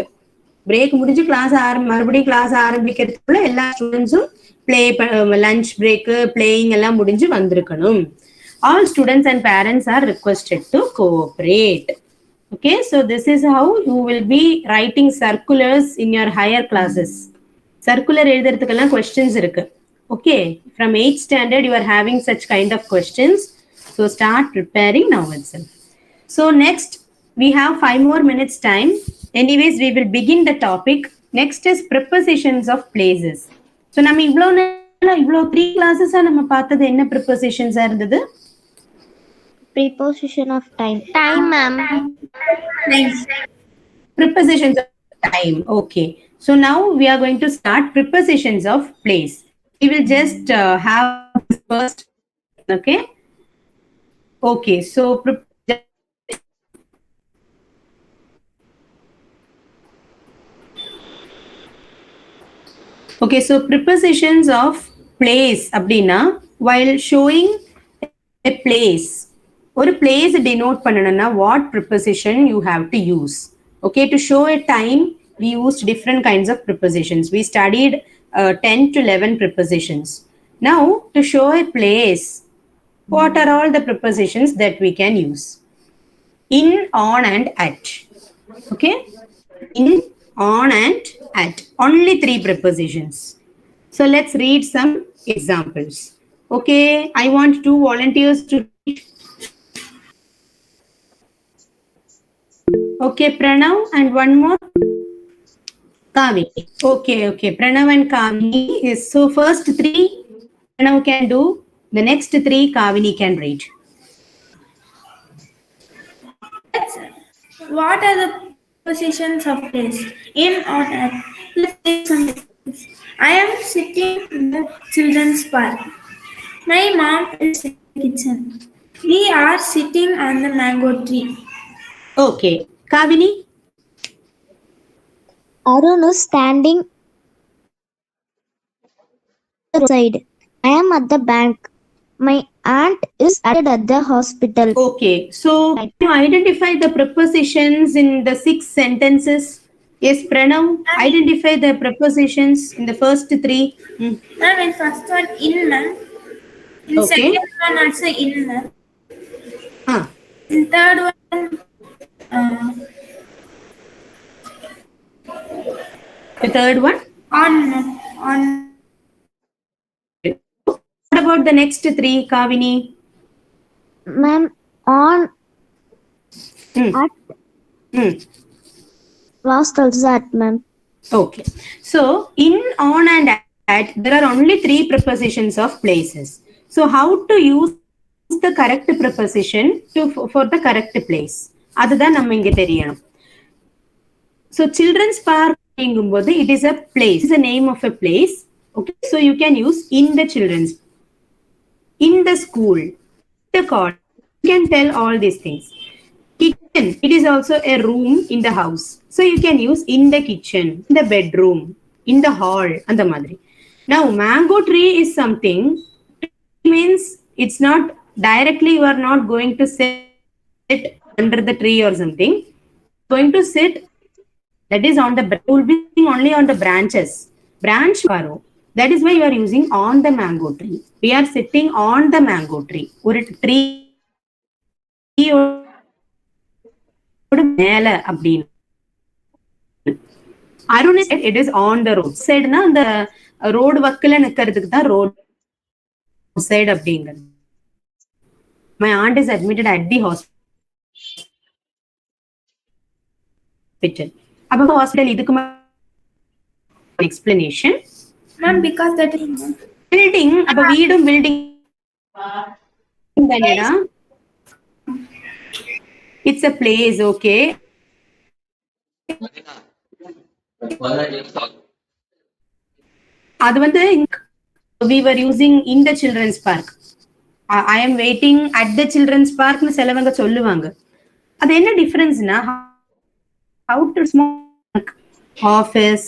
[SPEAKER 1] Break முடிஞ்சு class மறுபடியும் class ஆரம்பிக்கிறதுக்குள்ள எல்லா ஸ்டூடெண்ட்ஸும் lunch break, playing எல்லாம் முடிஞ்சு வந்திருக்கணும். All students and parents are requested to cooperate. Okay, so this is how you will be writing circulars in your higher classes. Circular எழுதுறதுக்கெல்லாம் questions இருக்கு. Okay, from 8th standard you are having such kind of questions. So start preparing now itself. So next we have 5 more minutes time. Anyways, we will begin the topic. Next is prepositions of places. So நம்ம இவ்ளோ 3 classes நம்ம பார்த்தது என்ன prepositions இருந்தது?
[SPEAKER 6] Preposition of time. Time, ma'am.
[SPEAKER 7] Nice.
[SPEAKER 1] Prepositions of time. Okay. So now we are going to start prepositions of place. We will just have this first. Okay. Okay. So okay. So prepositions of place. Abdina, while showing a place. Or a place denote பண்ணனும்னா what preposition you have to use. Okay, to show a time we used different kinds of prepositions. We studied 10 to 11 prepositions. Now to show a place, what are all the prepositions that we can use? In, on and at. Okay, in, on and at. Only 3 prepositions. So let's read some examples. Okay, I want 2 volunteers to read. Okay, Pranav and one more. Kavini. Okay. Pranav and Kavini is so first 3 Pranav can do. The next 3 Kavini can read.
[SPEAKER 7] What are the positions of place? In or at? Let's take some examples. I am sitting in the children's park. My mom is in the kitchen. We are sitting on the mango tree.
[SPEAKER 1] Okay, Kavini.
[SPEAKER 6] Arun is standing at the roadside. I am at the bank. My aunt is at the hospital.
[SPEAKER 1] Okay, so can you identify the prepositions in the 6 sentences? Yes, Pranav, identify the prepositions in the first 3.
[SPEAKER 7] Ma'am, in first one, in, ma'am. In
[SPEAKER 1] Okay.
[SPEAKER 7] second one, also in, ma'am. In third one,
[SPEAKER 1] The third one?
[SPEAKER 7] on, ma'am. On.
[SPEAKER 1] What about the next 3, Kavini?
[SPEAKER 6] Ma'am, on, at, last also at, ma'am.
[SPEAKER 1] Okay. So, in, on and at, there are only 3 prepositions of places. So, how to use the correct preposition for the correct place? அதுதான் நம்ம இங்க தெரியணும். So, children's park அப்படிங்கும்போது it is a place. It is the name of a place. Okay. So, you can use in the children's, in the school, the college. You can tell all these things. Kitchen, it is also a room in the house. So you can use in the kitchen, in the bedroom, in the hall, and the madri. Now, mango tree is something, means it's not directly, you are not going to sit under the tree or something. Going to sit, that is on the, you will be sitting only on the branches. Branch faro. That is why you are using on the mango tree. We are sitting on the mango tree. Or tree மேல அப்படின்னு. Arun said it is on the road. Saidனா அந்த road வக்கில நிக்கிறதுக்கு தான் road side அப்படிங்கிறது. My aunt is admitted at the hospital. அப்ப hospital இதுக்கு explanation.
[SPEAKER 7] Ma'am, because that is
[SPEAKER 1] building, அப்ப வீடும் building தானேடா? It's a place, okay. அது வந்து we were using in the children's park. I am waiting at the children's park னு சிலவங்க சொல்லுவாங்க. அது என்ன டிஃபரன்ஸ்னா how to smoke office,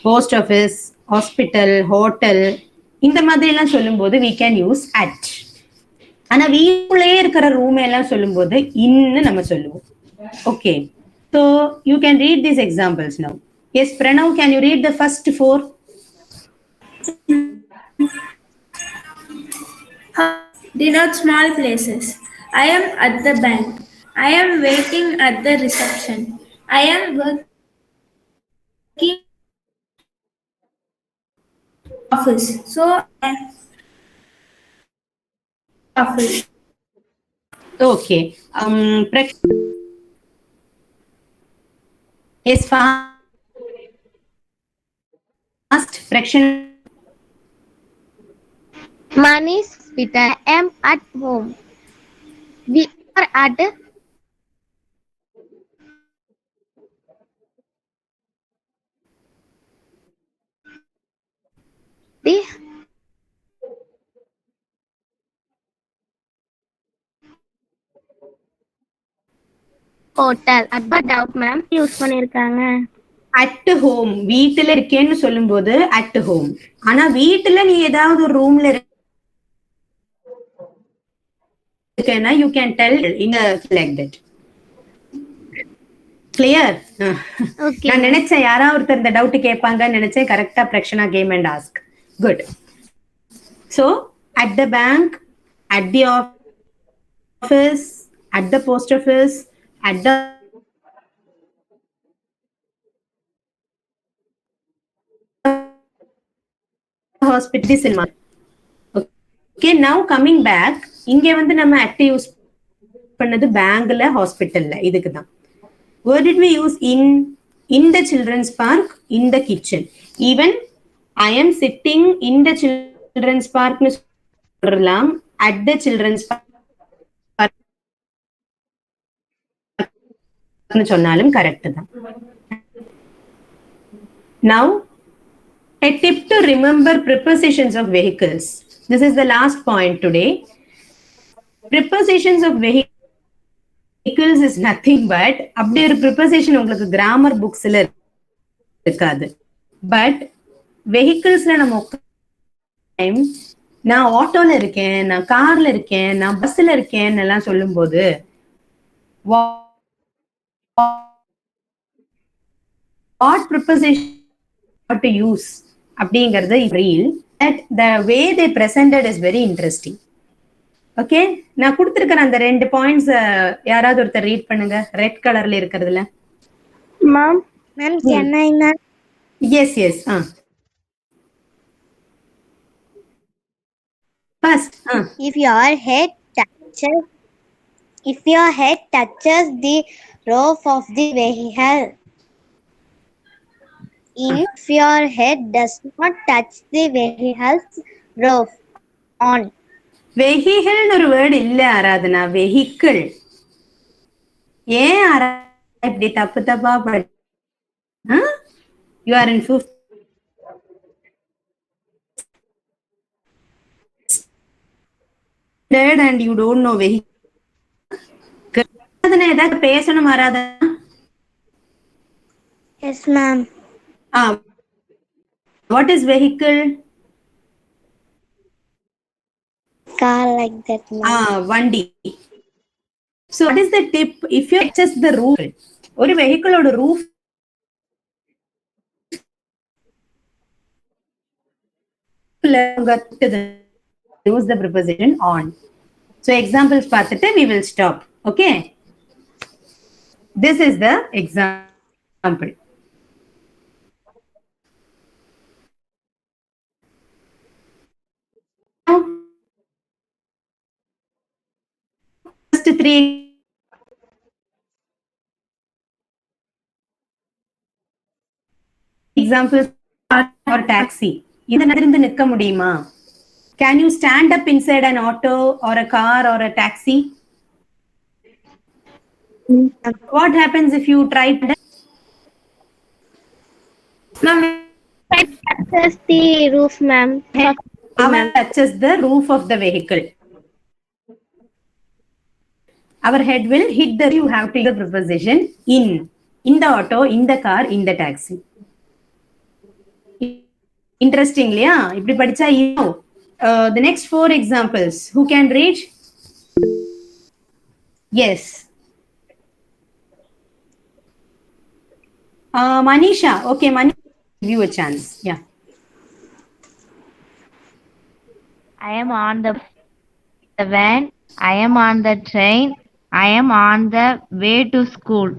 [SPEAKER 1] post office, hospital, hotel இந்த மாதிரி எல்லாம் சொல்லும்போது we can use at. ஆனா வீட்டுக்குள்ளேயே இருக்கிற ரூம் எல்லாம் சொல்லும்போது இன்னு நம்ம சொல்லுவோம். Okay, so you can read these examples now. Yes, Pranav, can you read the first four?
[SPEAKER 7] Denote small places. I am at the bank. I am waiting at the reception. I am working office. So I am office.
[SPEAKER 1] Okay. Yes, fast fraction.
[SPEAKER 6] Manish hospital. I am at home. We are at the hotel. Abba doubt ma'am use பண்ணிருக்காங்க.
[SPEAKER 1] At home. வீட்டுல இருக்கேன்னு சொல்லும்போது at home. ஆனா வீட்டுல நீ ஏதாவது ஒரு ரூம்ல இருக்கேன்னா you can tell in a like that. கிளியர்? நான் நினைச்சேன் யாராவது ஒருத்தர் இந்த டவுட் கேட்பாங்கன்னு நினைச்சேன். கரெக்டா பிரக்ஷனா came and ask. Good. So at the bank, at the office, at the post office, at the hospital, this in okay, now coming back, இங்க வந்து நம்ம at யூஸ் பண்ணது பேங்க்ல ஹாஸ்பிட்டல்ல. இதுக்கு தான் where did we use in the children's park, in the kitchen. Even I am sitting in the children's park னு சொல்லலாம், at the children's park னு சொன்னாலும் கரெக்ட் தான். Now a tip to remember prepositions of vehicles. This is the last point today. Prepositions of vehicles is nothing but அப்படி ஒரு preposition உங்களுக்கு grammar புக்ஸ்ல இருக்காது. But வெஹிக்கிள்ஸ்ல நம்ம டைம் நான் ஆட்டோல இருக்கேன், நான் கார்ல இருக்கேன், நான் பஸ்ல இருக்கேன் எல்லாம் சொல்லும் போது what preposition to use அப்படிங்கிறது real that the way they presented is very interesting. Okay, நான் கொடுத்திருக்கிற அந்த 2 பாயிண்ட்ஸ் யாராவது ஒருத்தர் ரீட் பண்ணுங்க. ரெட் கலர்ல இருக்கிறதுல.
[SPEAKER 2] Ma'am
[SPEAKER 6] can I ma'am?
[SPEAKER 1] Yes yes. First
[SPEAKER 6] If your head touches the roof of the vehicle. If your head does not touch the vehicle's roof. On.
[SPEAKER 1] Vehicle ஒரு word இல்ல Aradhana, vehicle. ஏன் இப்படி தப்பு தப்பா படி? You are in 5th and you don't know vehicle. ஏதாவது பேசணும் Aradhana?
[SPEAKER 6] Yes ma'am.
[SPEAKER 1] What is vehicle?
[SPEAKER 6] Car like that ma'am.
[SPEAKER 1] வண்டி. So what is the tip? If you access the roof, ஒரு வெஹிக்கிளோட roof use the preposition on. So examples பார்த்துட்டு we will stop. Okay, this is the example. First 3 examples or taxi. இத நடந்து நிக்க முடியுமா? Can you stand up inside an auto or a car or a taxi? What happens if you try to?
[SPEAKER 6] Ma'am, touches the roof ma'am.
[SPEAKER 1] Our touches the roof of the vehicle. Our head will hit the. You have to use the preposition in the auto, in the car, in the taxi. Interesting, இல்லையா? இப்படி படிச்சா the next 4 examples. Who can read? Yes. Manisha. Okay, Manisha, give you a chance. Yeah.
[SPEAKER 8] I am on the van. I am on the train. I am on the way to school.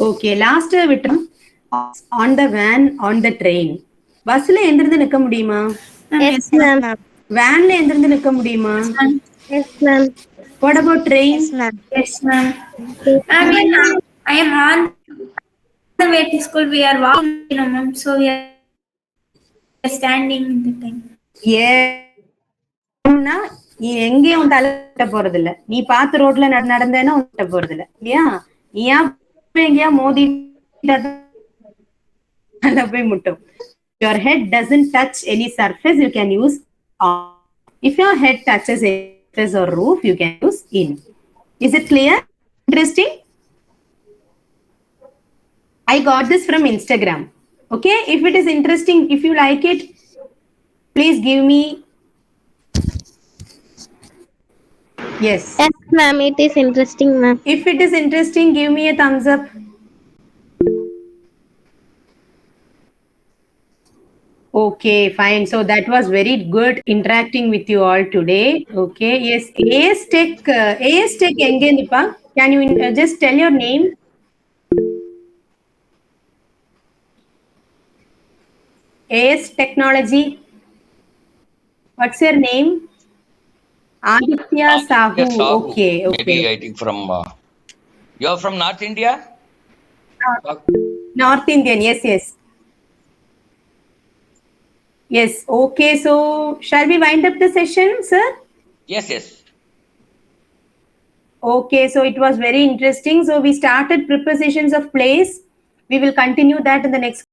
[SPEAKER 1] Okay, last விட்டுரும் on the van, on the train. பஸ்ல எந்திருந்து நிக்க முடியுமா?
[SPEAKER 6] Yes, ma'am.
[SPEAKER 1] வேன்ல எந்திருந்து நிக்க முடியுமா?
[SPEAKER 6] Yes, ma'am.
[SPEAKER 1] What about train?
[SPEAKER 6] Yes, ma'am.
[SPEAKER 7] Yes, ma'am. I am on the way to school. We are walking, ma'am. So we are standing in the time.
[SPEAKER 1] Yes. நீ எங்கேயும் உன் தலை போறது இல்ல. நீ பார்த்த ரோட்ல நடந்தேன்னா உன்கிட்ட போறது இல்ல. இல்லையா? நீ எங்கேயா மோதி போய் முட்டும். Your head doesn't touch any surface, you can use on. If your head touches a surface or roof, you can use in. Is it clear? Interesting? I got this from Instagram. Okay, if it is interesting, if you like it, please give me. Yes.
[SPEAKER 6] Yes, ma'am. It is interesting, ma'am.
[SPEAKER 1] If it is interesting, give me a thumbs up. Okay, fine. So that was very good interacting with you all today. Okay, yes. AS Tech enge nipa? Can you just tell your name? AS Technology. What's your name? Aditya Sahu. Okay, okay.
[SPEAKER 9] Maybe I think from you're from North India?
[SPEAKER 1] North Indian, yes, yes. Yes, okay. So shall we wind up the session, sir?
[SPEAKER 9] Yes, yes.
[SPEAKER 1] Okay, so it was very interesting. So we started prepositions of place. We will continue that in the next